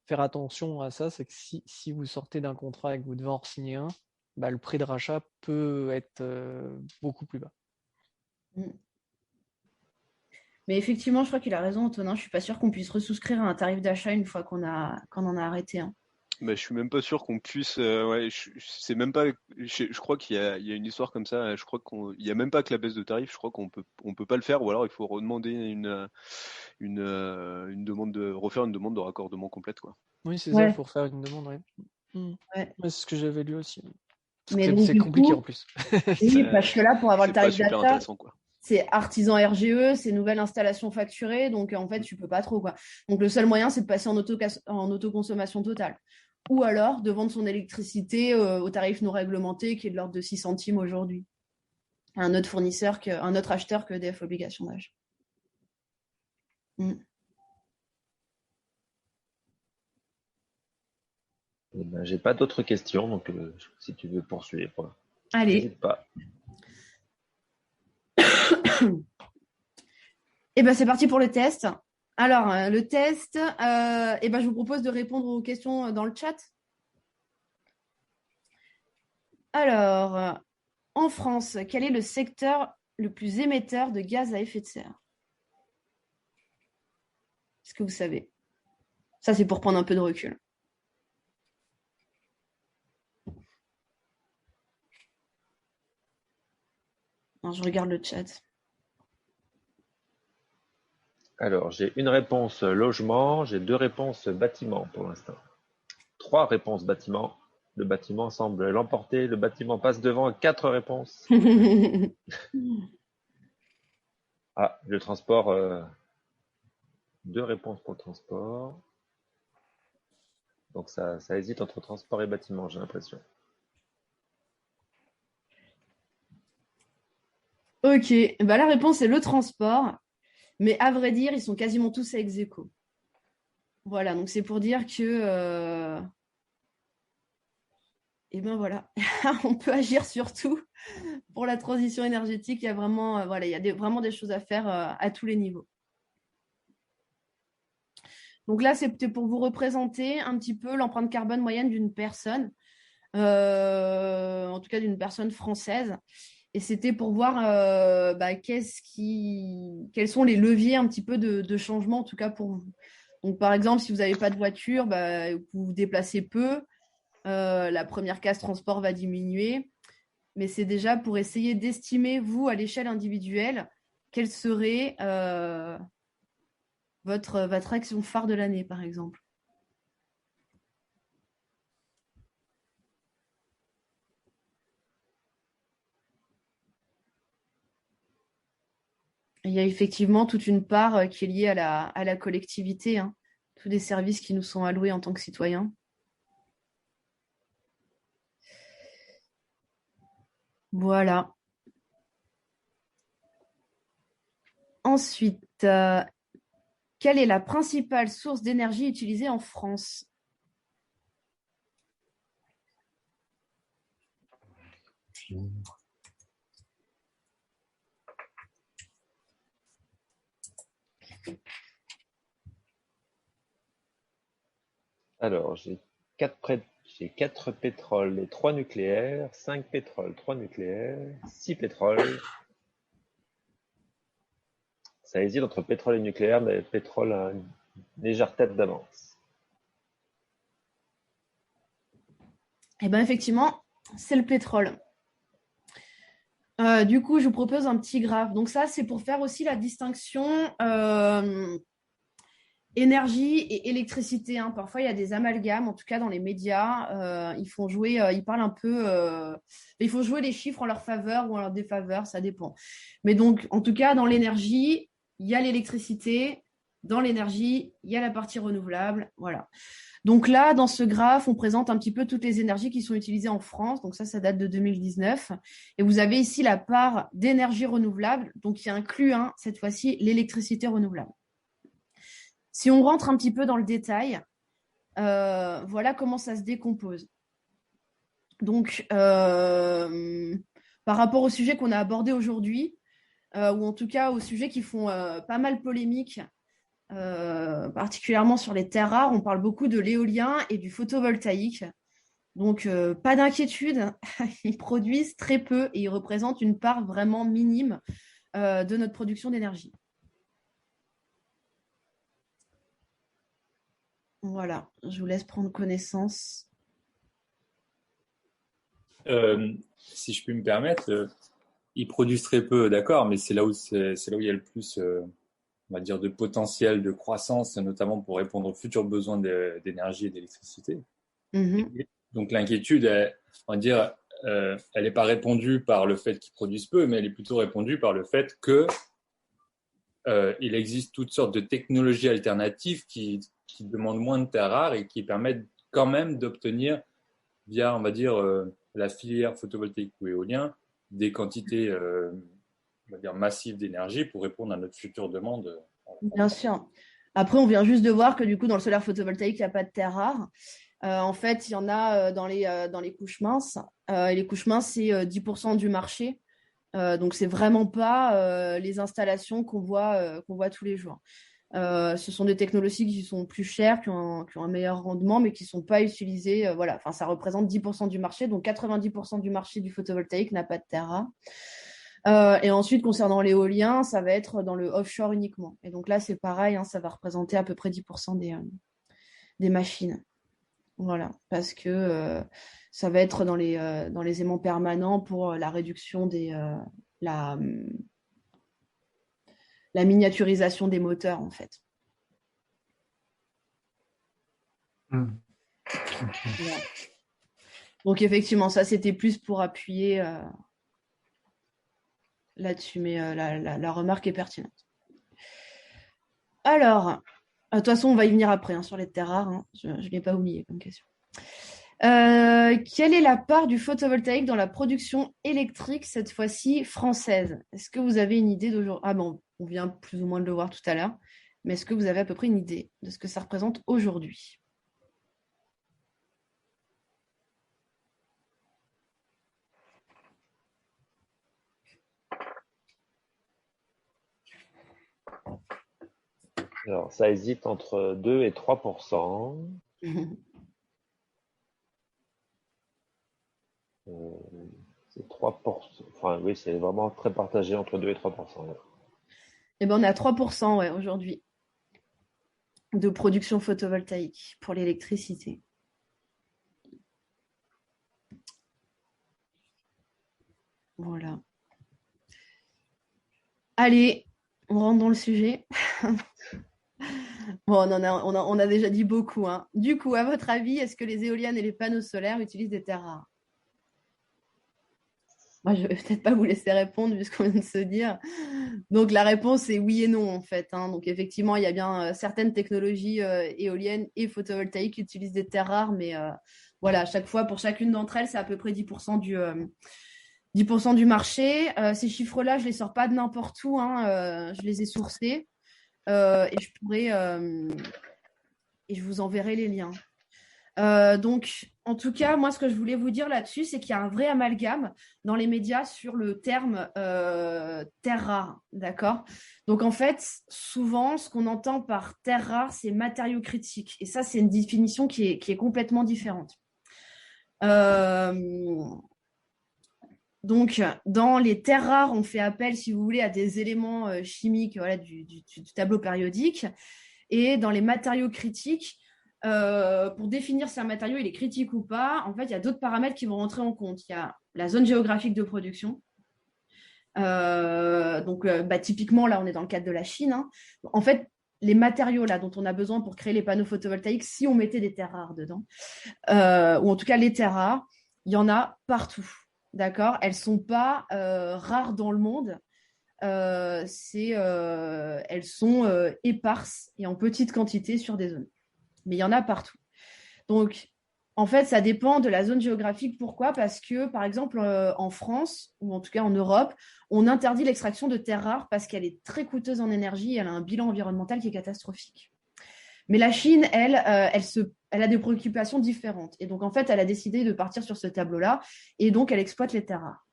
faire attention à ça. C'est que si vous sortez d'un contrat et que vous devez en signer un, le prix de rachat peut être beaucoup plus bas. Mais effectivement, je crois qu'il a raison, Antonin. Je suis pas sûre qu'on puisse resouscrire à un tarif d'achat une fois qu'on en a arrêté un. Je suis même pas sûr qu'on puisse. Ouais, c'est même pas. Je crois qu'il y a une histoire comme ça. Je crois qu'il y a même pas que la baisse de tarif. Je crois on peut pas le faire, ou alors il faut redemander une demande refaire une demande de raccordement complète, quoi. Oui, c'est ça. Il faut refaire une demande. Ouais. Ouais. C'est ce que j'avais lu aussi. Mais donc, C'est compliqué en plus. Oui, parce que là, pour avoir le C'est pas tarif super d'achat, intéressant, quoi. c'est artisan RGE, c'est nouvelle installation facturée, donc en fait, tu peux pas trop, quoi. Donc le seul moyen, c'est de passer en autoconsommation totale. Ou alors de vendre son électricité au tarif non réglementé, qui est de l'ordre de 6 centimes aujourd'hui. Un autre acheteur que DF Obligation d'achat. J'ai pas d'autres questions, donc si tu veux poursuivre, Allez. n'hésite pas. Et ben c'est parti pour le test. Alors, le test, je vous propose de répondre aux questions dans le chat. Alors, en France, quel est le secteur le plus émetteur de gaz à effet de serre? Est-ce que vous savez? Ça, c'est pour prendre un peu de recul. Non, je regarde le chat. Alors, j'ai une réponse logement, j'ai 2 réponses bâtiment pour l'instant. 3 réponses bâtiment. Le bâtiment semble l'emporter. Le bâtiment passe devant 4 réponses. Ah, le transport. 2 réponses pour le transport. Donc ça hésite entre transport et bâtiment, j'ai l'impression. Ok, la réponse est le transport. Mais à vrai dire, ils sont quasiment tous à ex aequo. Voilà, donc c'est pour dire que voilà, on peut agir sur tout pour la transition énergétique. Il y a vraiment, vraiment des choses à faire à tous les niveaux. Donc là, c'était pour vous représenter un petit peu l'empreinte carbone moyenne d'une personne, en tout cas d'une personne française. Et c'était pour voir quels sont les leviers un petit peu de changement, en tout cas pour vous. Donc, par exemple, si vous n'avez pas de voiture, vous vous déplacez peu. La première case transport va diminuer. Mais c'est déjà pour essayer d'estimer, vous, à l'échelle individuelle, quelle serait votre action phare de l'année, par exemple. Il y a effectivement toute une part qui est liée à la collectivité, hein. Tous les services qui nous sont alloués en tant que citoyens. Voilà. Ensuite, quelle est la principale source d'énergie utilisée en France? Alors, j'ai 4 pétroles et 3 nucléaires, 5 pétroles, 3 nucléaires, 6 pétroles. Ça hésite entre pétrole et nucléaire, mais pétrole a une légère tête d'avance. Eh bien, effectivement, c'est le pétrole. Du coup, je vous propose un petit graphe. Donc ça, c'est pour faire aussi la distinction énergie et électricité. Hein. Parfois, il y a des amalgames, en tout cas dans les médias. Ils font jouer, ils parlent un peu, il faut jouer les chiffres en leur faveur ou en leur défaveur, ça dépend. Mais donc, en tout cas, dans l'énergie, il y a l'électricité. Dans l'énergie, il y a la partie renouvelable. Voilà. Donc là, dans ce graphe, on présente un petit peu toutes les énergies qui sont utilisées en France. Donc ça date de 2019. Et vous avez ici la part d'énergie renouvelable, donc qui inclut cette fois-ci l'électricité renouvelable. Si on rentre un petit peu dans le détail, voilà comment ça se décompose. Donc, par rapport au sujet qu'on a abordé aujourd'hui, ou en tout cas aux sujets qui font pas mal polémique, particulièrement sur les terres rares, on parle beaucoup de l'éolien et du photovoltaïque. Donc, pas d'inquiétude, ils produisent très peu et ils représentent une part vraiment minime de notre production d'énergie. Voilà, je vous laisse prendre connaissance. Si je puis me permettre, ils produisent très peu, d'accord, mais c'est là où il y a le plus, on va dire, de potentiel de croissance, notamment pour répondre aux futurs besoins d'énergie et d'électricité. Mm-hmm. Donc l'inquiétude, on va dire, elle n'est pas répondue par le fait qu'ils produisent peu, mais elle est plutôt répondue par le fait que il existe toutes sortes de technologies alternatives qui demandent moins de terres rares et qui permettent quand même d'obtenir, via, on va dire, la filière photovoltaïque ou éolien, des quantités on va dire massives d'énergie pour répondre à notre future demande. Bien sûr. Après, on vient juste de voir que du coup, dans le solaire photovoltaïque, il n'y a pas de terres rares. En fait, il y en a dans les couches minces. Et les couches minces, c'est 10% du marché. Donc, c'est vraiment pas les installations qu'on voit tous les jours. Ce sont des technologies qui sont plus chères, qui ont un meilleur rendement, mais qui ne sont pas utilisées. Voilà. Enfin, ça représente 10% du marché. Donc, 90% du marché du photovoltaïque n'a pas de terres rares. Et ensuite, concernant l'éolien, ça va être dans le offshore uniquement. Et donc là, c'est pareil, ça va représenter à peu près 10% des machines. Voilà, parce que ça va être dans les aimants permanents pour la réduction la miniaturisation des moteurs, en fait. Voilà. Donc, effectivement, ça, c'était plus pour appuyer là-dessus, mais la remarque est pertinente. Alors, de toute façon, on va y venir après sur les terres rares. Je ne l'ai pas oublié comme question. Quelle est la part du photovoltaïque dans la production électrique, cette fois-ci française? Est-ce que vous avez une idée d'aujourd'hui? Ah bon, on vient plus ou moins de le voir tout à l'heure. Mais est-ce que vous avez à peu près une idée de ce que ça représente aujourd'hui? Alors, ça hésite entre 2 et 3%. C'est 3%. Enfin, oui, c'est vraiment très partagé entre 2 et 3%. Ouais. Eh bien, on est à 3% aujourd'hui de production photovoltaïque pour l'électricité. Voilà. Allez, on rentre dans le sujet. Bon, on a déjà dit beaucoup. Du coup, à votre avis, est-ce que les éoliennes et les panneaux solaires utilisent des terres rares? Moi, je ne vais peut-être pas vous laisser répondre vu ce qu'on vient de se dire. Donc, la réponse est oui et non, en fait. Donc, effectivement, il y a bien certaines technologies éoliennes et photovoltaïques qui utilisent des terres rares, mais voilà, à chaque fois, pour chacune d'entre elles, c'est à peu près 10% du marché. Ces chiffres-là, je ne les sors pas de n'importe où. Je les ai sourcés et je vous enverrai les liens. Donc, en tout cas, moi, ce que je voulais vous dire là-dessus, c'est qu'il y a un vrai amalgame dans les médias sur le terme terre rare, d'accord? Donc, en fait, souvent, ce qu'on entend par terre rare, c'est matériaux critiques. Et ça, c'est une définition qui est complètement différente. Donc, dans les terres rares, on fait appel, si vous voulez, à des éléments chimiques voilà, du tableau périodique. Et dans les matériaux critiques, pour définir si un matériau il est critique ou pas, en fait, il y a d'autres paramètres qui vont rentrer en compte. Il y a la zone géographique de production. Typiquement, là, on est dans le cadre de la Chine. Hein. En fait, les matériaux là dont on a besoin pour créer les panneaux photovoltaïques, si on mettait des terres rares dedans, ou en tout cas les terres rares, il y en a partout. D'accord? Elles ne sont pas rares dans le monde. Elles sont éparses et en petite quantité sur des zones. Mais il y en a partout. Donc, en fait, ça dépend de la zone géographique. Pourquoi? Parce que, par exemple, en France, ou en tout cas en Europe, on interdit l'extraction de terres rares parce qu'elle est très coûteuse en énergie et elle a un bilan environnemental qui est catastrophique. Mais la Chine, elle a des préoccupations différentes. Et donc, en fait, elle a décidé de partir sur ce tableau-là et donc, elle exploite les terres rares.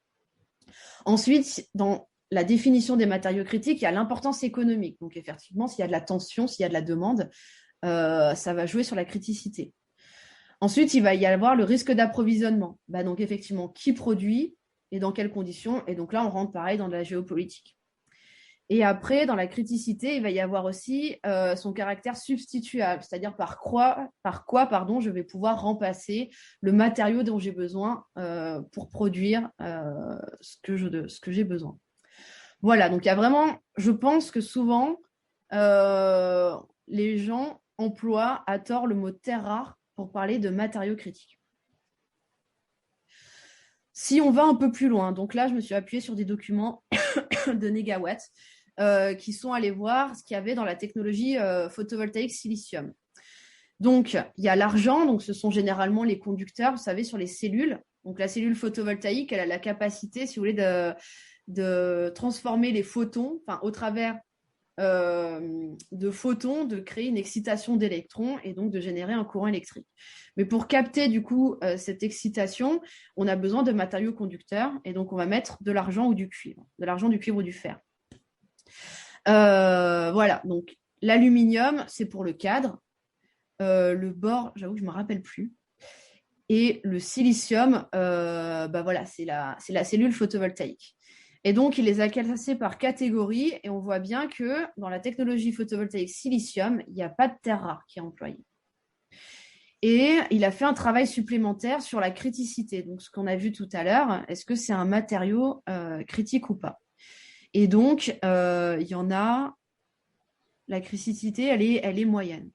Ensuite, dans la définition des matériaux critiques, il y a l'importance économique. Donc, effectivement, s'il y a de la tension, s'il y a de la demande, ça va jouer sur la criticité. Ensuite, il va y avoir le risque d'approvisionnement. Donc, effectivement, qui produit et dans quelles conditions? Et donc là, on rentre pareil dans de la géopolitique. Et après, dans la criticité, il va y avoir aussi son caractère substituable, c'est-à-dire par quoi je vais pouvoir remplacer le matériau dont j'ai besoin pour produire ce que j'ai besoin. Voilà, donc il y a vraiment, je pense que souvent, les gens emploient à tort le mot terre rare pour parler de matériaux critiques. Si on va un peu plus loin, donc là, je me suis appuyée sur des documents de Negawatt qui sont allés voir ce qu'il y avait dans la technologie photovoltaïque silicium. Donc, il y a l'argent, donc ce sont généralement les conducteurs, vous savez, sur les cellules. Donc, la cellule photovoltaïque, elle a la capacité, si vous voulez, de transformer les photons, au travers de photons, de créer une excitation d'électrons et donc de générer un courant électrique. Mais pour capter du coup cette excitation, on a besoin de matériaux conducteurs et donc on va mettre de l'argent ou du cuivre, ou du fer. Voilà, donc l'aluminium, c'est pour le cadre. Le bore, j'avoue que je ne me rappelle plus. Et le silicium, voilà, c'est la cellule photovoltaïque. Et donc, il les a classés par catégorie et on voit bien que dans la technologie photovoltaïque silicium, il n'y a pas de terre rare qui est employée. Et il a fait un travail supplémentaire sur la criticité. Donc, ce qu'on a vu tout à l'heure, est-ce que c'est un matériau critique ou pas? Et donc, il y en a, la criticité, elle est moyenne.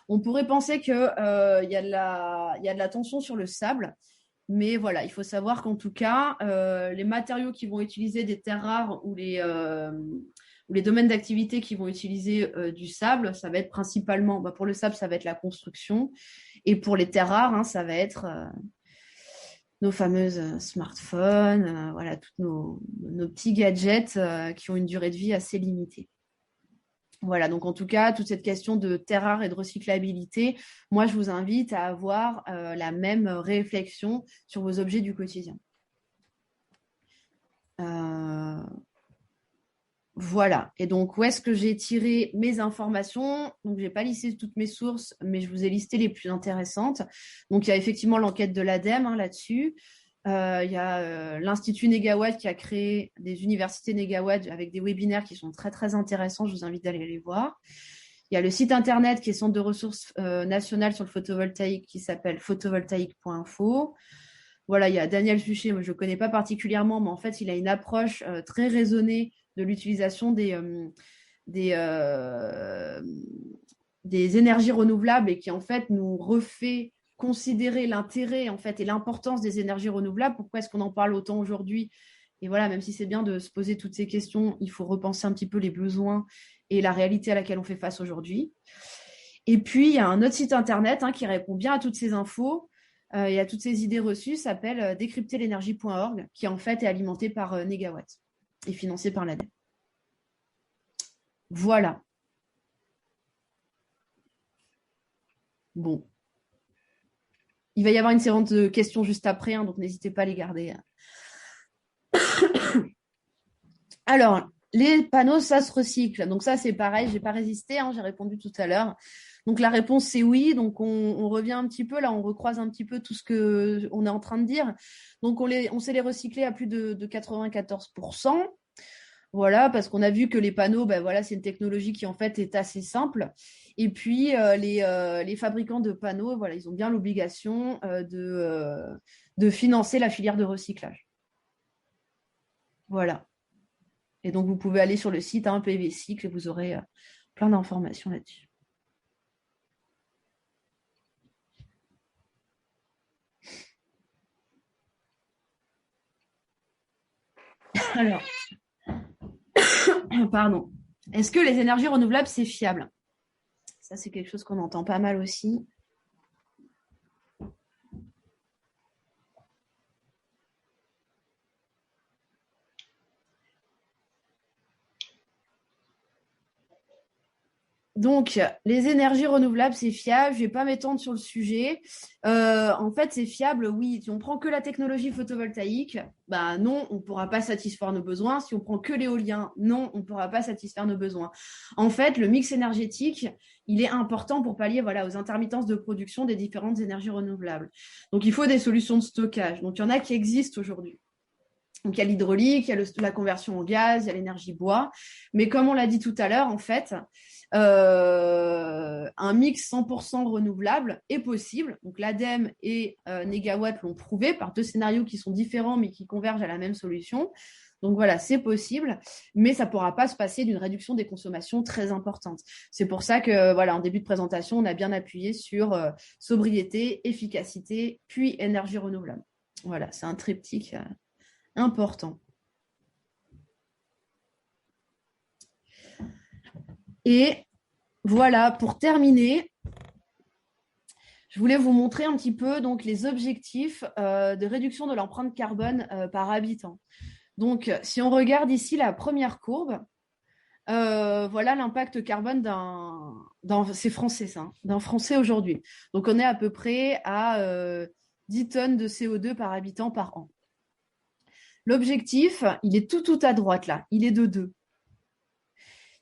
On pourrait penser qu'il y a de la tension sur le sable. Mais voilà, il faut savoir qu'en tout cas, les matériaux qui vont utiliser des terres rares ou les domaines d'activité qui vont utiliser du sable, ça va être principalement, pour le sable, ça va être la construction. Et pour les terres rares, ça va être nos fameuses smartphones, voilà, tous nos petits gadgets qui ont une durée de vie assez limitée. Voilà, donc en tout cas, toute cette question de terres rares et de recyclabilité, moi, je vous invite à avoir la même réflexion sur vos objets du quotidien. Voilà, et donc où est-ce que j'ai tiré mes informations? Donc, je n'ai pas listé toutes mes sources, mais je vous ai listé les plus intéressantes. Donc, il y a effectivement l'enquête de l'ADEME là-dessus. Il y a l'Institut Negawatt qui a créé des universités Negawatt avec des webinaires qui sont très, très intéressants. Je vous invite d'aller les voir. Il y a le site internet qui est Centre de ressources nationales sur le photovoltaïque qui s'appelle photovoltaïque.info. Voilà, il y a Daniel Suchet, moi je ne le connais pas particulièrement, mais en fait, il a une approche très raisonnée de l'utilisation des énergies renouvelables et qui, en fait, nous refait considérer l'intérêt en fait et l'importance des énergies renouvelables. Pourquoi est-ce qu'on en parle autant aujourd'hui? Et voilà, même si c'est bien de se poser toutes ces questions, il faut repenser un petit peu les besoins et la réalité à laquelle on fait face aujourd'hui. Et puis, il y a un autre site internet qui répond bien à toutes ces infos et à toutes ces idées reçues, s'appelle décrypterlenergie.org, qui en fait est alimenté par Negawatt et financé par l'ADEME. Voilà. Bon. Il va y avoir une série de questions juste après, hein, donc n'hésitez pas à les garder. Alors, les panneaux, ça se recycle. Donc ça, c'est pareil, j'ai pas résisté, hein, j'ai répondu tout à l'heure. Donc la réponse, c'est oui. Donc on revient un petit peu, là, on recroise un petit peu tout ce qu'on est en train de dire. Donc on sait les recycler à plus de 94%. Voilà, parce qu'on a vu que les panneaux, ben voilà, c'est une technologie qui en fait est assez simple. Et puis les fabricants de panneaux, voilà, ils ont bien l'obligation de financer la filière de recyclage. Voilà. Et donc vous pouvez aller sur le site PV Cycle et vous aurez plein d'informations là-dessus. Alors, pardon. Est-ce que les énergies renouvelables, c'est fiable? Ça, c'est quelque chose qu'on entend pas mal aussi. Donc, les énergies renouvelables, c'est fiable. Je ne vais pas m'étendre sur le sujet. En fait, c'est fiable, oui. Si on prend que la technologie photovoltaïque, bah non, on ne pourra pas satisfaire nos besoins. Si on prend que l'éolien, non, on ne pourra pas satisfaire nos besoins. En fait, le mix énergétique, il est important pour pallier aux intermittences de production des différentes énergies renouvelables. Donc, il faut des solutions de stockage. Donc, il y en a qui existent aujourd'hui. Donc, il y a l'hydraulique, il y a la conversion en gaz, il y a l'énergie bois. Mais comme on l'a dit tout à l'heure, en fait, un mix 100% renouvelable est possible. Donc, l'ADEME et Negawatt l'ont prouvé par 2 scénarios qui sont différents mais qui convergent à la même solution. Donc voilà, c'est possible, mais ça ne pourra pas se passer d'une réduction des consommations très importante. C'est pour ça que, en début de présentation, on a bien appuyé sur sobriété, efficacité, puis énergie renouvelable. Voilà, c'est un triptyque important. Et voilà, pour terminer, je voulais vous montrer un petit peu donc, les objectifs de réduction de l'empreinte carbone par habitant. Donc, si on regarde ici la première courbe, voilà l'impact carbone c'est français ça, d'un Français aujourd'hui. Donc, on est à peu près à 10 tonnes de CO2 par habitant par an. L'objectif, il est tout à droite là, il est de 2.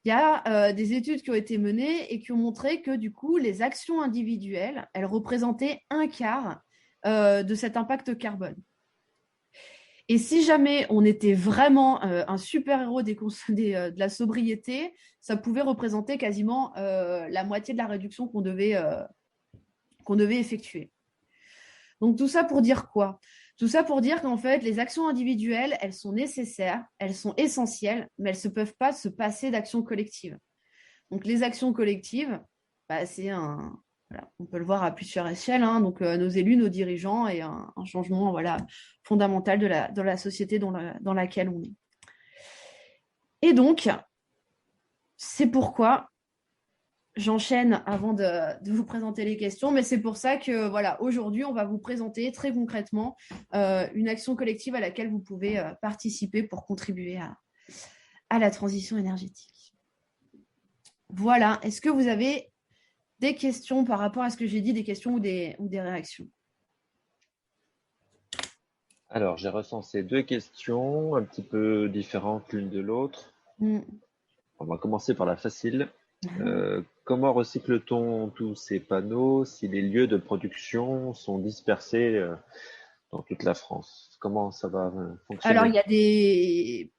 Il y a des études qui ont été menées et qui ont montré que du coup, les actions individuelles, elles représentaient 1/4 de cet impact carbone. Et si jamais on était vraiment un super-héros de la sobriété, ça pouvait représenter quasiment la moitié de la réduction qu'on devait effectuer. Donc tout ça pour dire quoi? Tout ça pour dire qu'en fait, les actions individuelles, elles sont nécessaires, elles sont essentielles, mais elles ne peuvent pas se passer d'actions collectives. Donc les actions collectives, c'est on peut le voir à plusieurs échelles, hein, donc nos élus, nos dirigeants et un changement fondamental de la société dans laquelle on est. Et donc, c'est pourquoi j'enchaîne avant de vous présenter les questions, mais c'est pour ça que aujourd'hui, on va vous présenter très concrètement une action collective à laquelle vous pouvez participer pour contribuer à la transition énergétique. Voilà, est-ce que vous avez des questions par rapport à ce que j'ai dit, des questions ou des réactions? Alors, j'ai recensé 2 questions un petit peu différentes l'une de l'autre. On va commencer par la facile. Comment recycle-t-on tous ces panneaux si les lieux de production sont dispersés dans toute la France? Comment ça va fonctionner?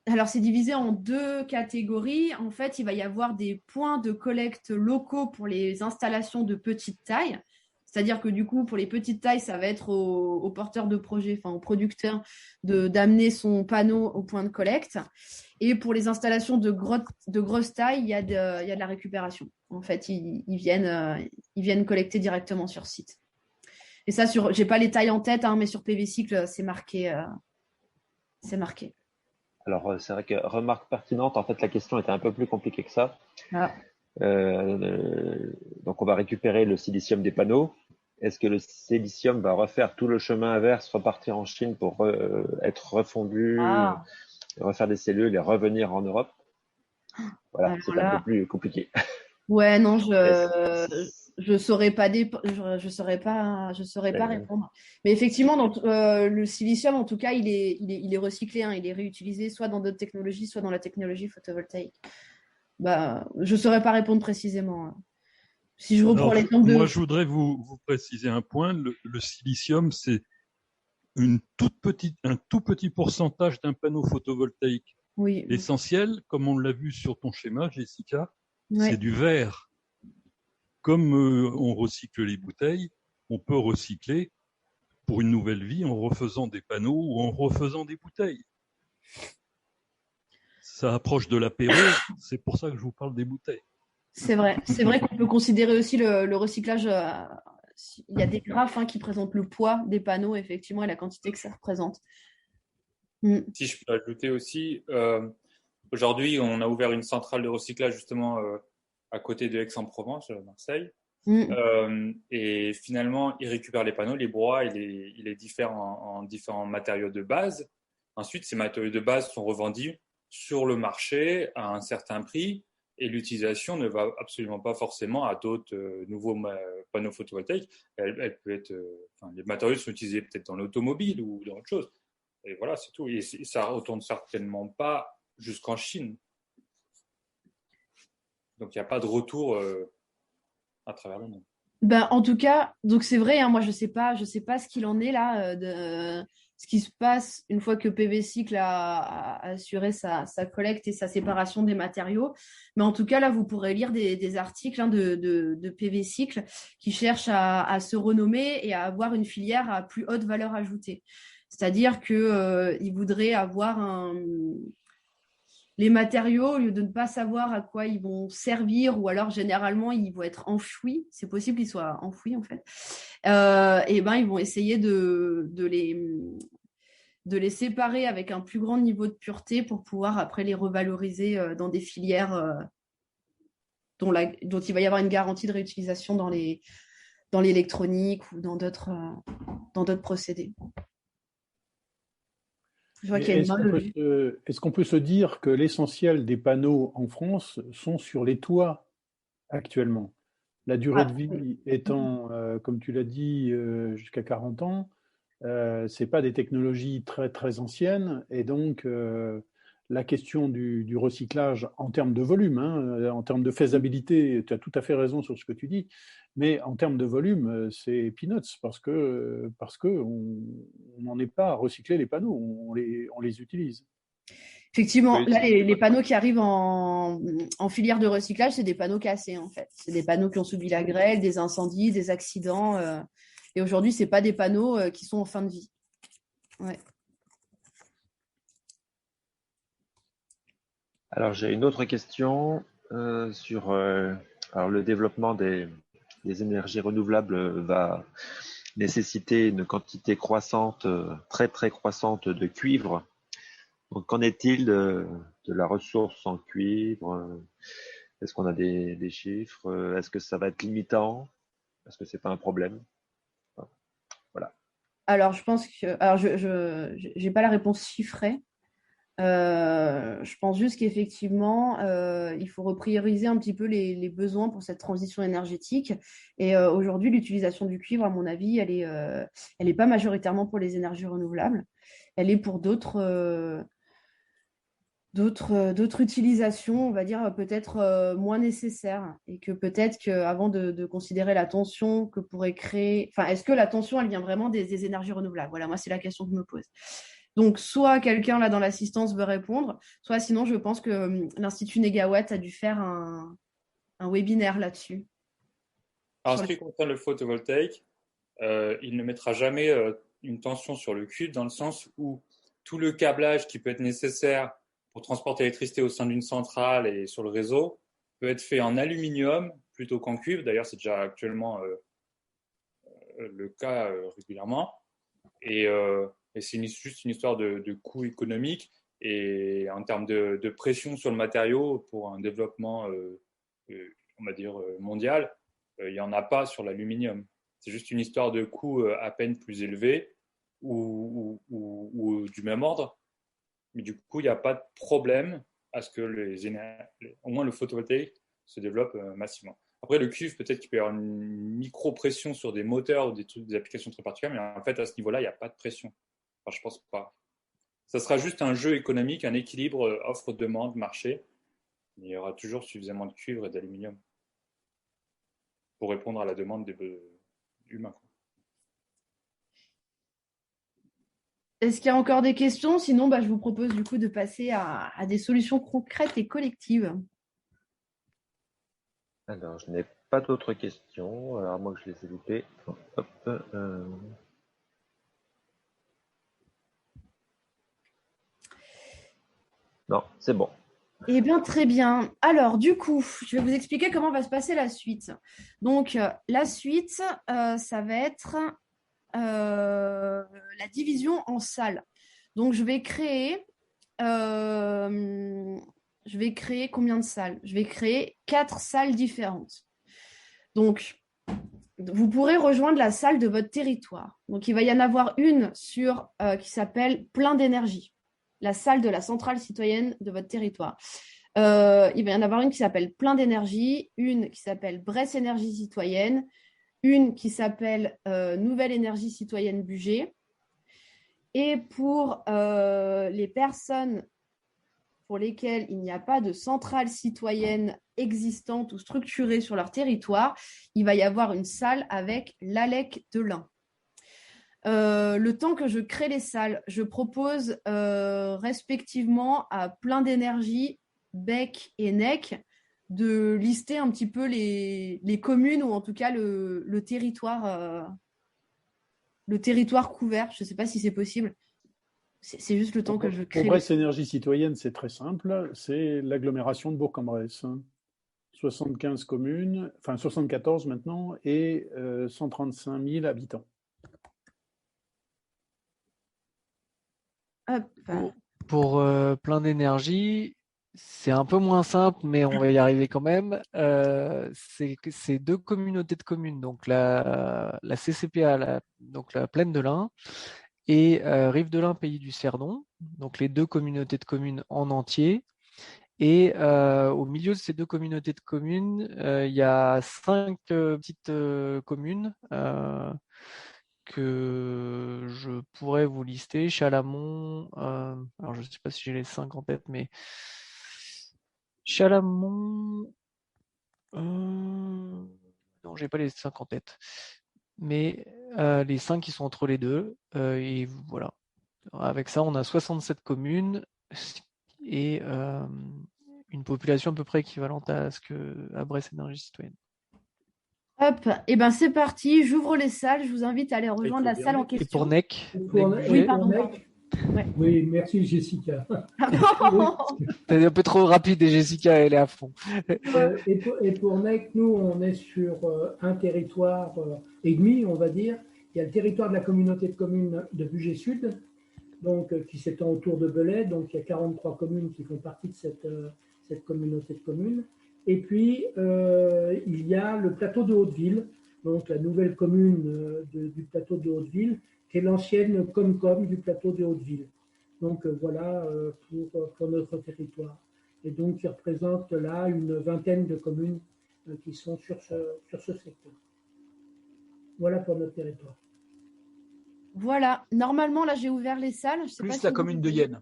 Alors, c'est divisé en 2 catégories. En fait, il va y avoir des points de collecte locaux pour les installations de petite taille. C'est-à-dire que du coup, pour les petites tailles, ça va être aux porteurs de projet, enfin aux producteurs, d'amener son panneau au point de collecte. Et pour les installations de grosse taille, il y a de la récupération. En fait, ils viennent collecter directement sur site. Et ça, j'ai pas les tailles en tête, hein, mais sur PV Cycle, c'est marqué. Alors, c'est vrai que remarque pertinente, en fait, la question était un peu plus compliquée que ça. Ah. Donc, on va récupérer le silicium des panneaux. Est-ce que le silicium va refaire tout le chemin inverse, repartir en Chine pour être refondu, refaire des cellules et revenir en Europe? Voilà, c'est un peu plus compliqué. Ouais, non, Je saurais pas, je saurais pas répondre. Mais effectivement, le silicium, en tout cas, il est recyclé, hein, il est réutilisé soit dans d'autres technologies, soit dans la technologie photovoltaïque. Bah, je saurais pas répondre précisément, hein. Si je reprends l'exemple moi, je voudrais vous préciser un point. Le silicium, c'est un tout petit pourcentage d'un panneau photovoltaïque. Oui. L'essentiel, comme on l'a vu sur ton schéma, Jessica, Ouais. c'est du verre. Comme on recycle les bouteilles, on peut recycler pour une nouvelle vie en refaisant des panneaux ou en refaisant des bouteilles. Ça approche de l'apéro, c'est pour ça que je vous parle des bouteilles. C'est vrai qu'on peut considérer aussi le recyclage. Il y a des graphes, hein, qui présentent le poids des panneaux, effectivement, et la quantité que ça représente. Si je peux ajouter aussi, aujourd'hui, on a ouvert une centrale de recyclage justement à côté de Aix-en-Provence, Marseille. Et finalement, ils récupèrent les panneaux, les broient, ils les diffèrent en différents matériaux de base. Ensuite, ces matériaux de base sont revendus sur le marché à un certain prix. Et l'utilisation ne va absolument pas forcément à d'autres nouveaux panneaux photovoltaïques. Elle peut être, les matériaux sont utilisés peut-être dans l'automobile ou dans autre chose. Et voilà, c'est tout. Et ça ne retourne certainement pas jusqu'en Chine. Donc, il n'y a pas de retour à travers le monde. Ben, en tout cas, donc c'est vrai, hein, moi je sais pas ce qu'il en est là, de ce qui se passe une fois que PV Cycle a assuré sa collecte et sa séparation des matériaux. Mais en tout cas, là, vous pourrez lire des articles, hein, de PV Cycle qui cherchent à se renommer et à avoir une filière à plus haute valeur ajoutée. C'est-à-dire qu'ils voudraient avoir les matériaux, au lieu de ne pas savoir à quoi ils vont servir, ou alors généralement ils vont être enfouis, c'est possible qu'ils soient enfouis en fait, et ben ils vont essayer de les séparer avec un plus grand niveau de pureté pour pouvoir après les revaloriser dans des filières dont il va y avoir une garantie de réutilisation dans l'électronique ou dans d'autres procédés. Est-ce qu'on peut se dire que l'essentiel des panneaux en France sont sur les toits actuellement? La durée de vie étant, comme tu l'as dit, jusqu'à 40 ans, ce n'est pas des technologies très, très anciennes. Et donc, la question du recyclage en termes de volume, hein, en termes de faisabilité, tu as tout à fait raison sur ce que tu dis, mais en termes de volume, c'est peanuts parce qu'on n'en est pas à recycler les panneaux, on les utilise. Effectivement, là, les panneaux qui arrivent en filière de recyclage, c'est des panneaux cassés, en fait. C'est des panneaux qui ont subi la grêle, des incendies, des accidents. Et aujourd'hui, ce n'est pas des panneaux qui sont en fin de vie. Ouais. Alors, j'ai une autre question sur alors le développement des énergies renouvelables va nécessiter une quantité croissante, très très croissante de cuivre. Donc, qu'en est-il de la ressource en cuivre? Est-ce qu'on a des chiffres? Est-ce que ça va être limitant? Est-ce que c'est pas un problème? Voilà. Alors, je pense que... Alors, je n'ai pas la réponse chiffrée. Je pense juste qu'effectivement, il faut reprioriser un petit peu les besoins pour cette transition énergétique. Et aujourd'hui, l'utilisation du cuivre, à mon avis, elle est pas majoritairement pour les énergies renouvelables. Elle est pour d'autres utilisations, on va dire, peut-être moins nécessaires. Et que peut-être qu'avant de considérer la tension que pourrait créer... Enfin, est-ce que la tension, elle vient vraiment des énergies renouvelables? Voilà, moi, c'est la question que je me pose. Donc, soit quelqu'un là dans l'assistance veut répondre, soit sinon, je pense que l'Institut Négawatt a dû faire un webinaire là-dessus. Alors, en ce qui concerne le photovoltaïque, il ne mettra jamais une tension sur le cuivre dans le sens où tout le câblage qui peut être nécessaire pour transporter l'électricité au sein d'une centrale et sur le réseau peut être fait en aluminium plutôt qu'en cuivre. D'ailleurs, c'est déjà actuellement le cas régulièrement. Et c'est juste une histoire de coût économique et en termes de pression sur le matériau pour un développement, on va dire, mondial, il n'y en a pas sur l'aluminium. C'est juste une histoire de coût à peine plus élevé ou du même ordre. Mais du coup, il n'y a pas de problème à ce que au moins le photovoltaïque se développe massivement. Après, le cuivre, peut-être qu'il peut y avoir une micro-pression sur des moteurs ou des applications très particulières, mais en fait, à ce niveau-là, il n'y a pas de pression. Enfin, je pense pas. Ça sera juste un jeu économique, un équilibre offre-demande, marché. Il y aura toujours suffisamment de cuivre et d'aluminium pour répondre à la demande des humains. Est-ce qu'il y a encore des questions? Sinon, je vous propose du coup de passer à des solutions concrètes et collectives. Alors, je n'ai pas d'autres questions, alors à moins que je les ai loupées. Hop, Non, c'est bon. Eh bien, très bien. Alors, du coup, je vais vous expliquer comment va se passer la suite. Donc, la suite, ça va être la division en salles. Donc, je vais créer combien de salles? Je vais créer 4 salles différentes. Donc, vous pourrez rejoindre la salle de votre territoire. Donc, il va y en avoir une qui s'appelle Plein d'énergie, la salle de la centrale citoyenne de votre territoire. Il va y en avoir une qui s'appelle Plein d'énergie, une qui s'appelle Bresse énergie citoyenne, une qui s'appelle Nouvelle énergie citoyenne Bugey. Et pour les personnes pour lesquelles il n'y a pas de centrale citoyenne existante ou structurée sur leur territoire, il va y avoir une salle avec l'ALEC de l'Ain. Le temps que je crée les salles, je propose respectivement à Plein d'énergie, Bec et Nec de lister un petit peu les communes ou en tout cas le territoire couvert. Je ne sais pas si c'est possible. C'est juste le temps que je crée. Pour Bresse Énergie Citoyenne, c'est très simple. C'est l'agglomération de Bourg-en-Bresse. 75 communes, enfin 74 maintenant, et 135 000 habitants. Pour Plein d'énergie, c'est un peu moins simple, mais on va y arriver quand même. C'est 2 communautés de communes, donc la CCPA, donc la Plaine de l'Ain, et Rive de l'Ain, Pays du Cerdon, donc les 2 communautés de communes en entier. Et au milieu de ces 2 communautés de communes, il y a 5 petites communes que je pourrais vous lister. Chalamont, alors je ne sais pas si j'ai les 5 en tête, mais Chalamont, non, j'ai pas les 5 en tête, mais les 5 qui sont entre les deux, et voilà. Avec ça, on a 67 communes et une population à peu près équivalente à ce à Bresse Énergie Citoyenne. Hop, et ben c'est parti, j'ouvre les salles, je vous invite à aller rejoindre la salle en question. Et pour NEC, oui, pardon. Ouais. Oui, merci Jessica. T'es un peu trop rapide et Jessica, elle est à fond. Et pour NEC, nous, on est sur un territoire et demi, on va dire. Il y a le territoire de la communauté de communes de Bugey Sud, donc, qui s'étend autour de Belay. Donc, il y a 43 communes qui font partie de cette communauté de communes. Et puis, il y a le plateau de Hauteville, donc la nouvelle commune du plateau de Hauteville, qui est l'ancienne Comcom du plateau de Hauteville. Donc voilà pour notre territoire. Et donc, il représente là une vingtaine de communes qui sont sur ce secteur. Voilà pour notre territoire. Voilà, normalement, là, j'ai ouvert les salles. Je sais plus pas la si commune de Yenne.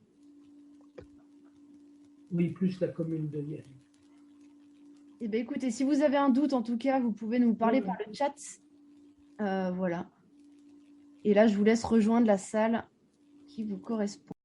Oui, plus la commune de Yenne. Eh bien, écoutez, si vous avez un doute, en tout cas, vous pouvez nous parler par le chat. Voilà. Et là, je vous laisse rejoindre la salle qui vous correspond.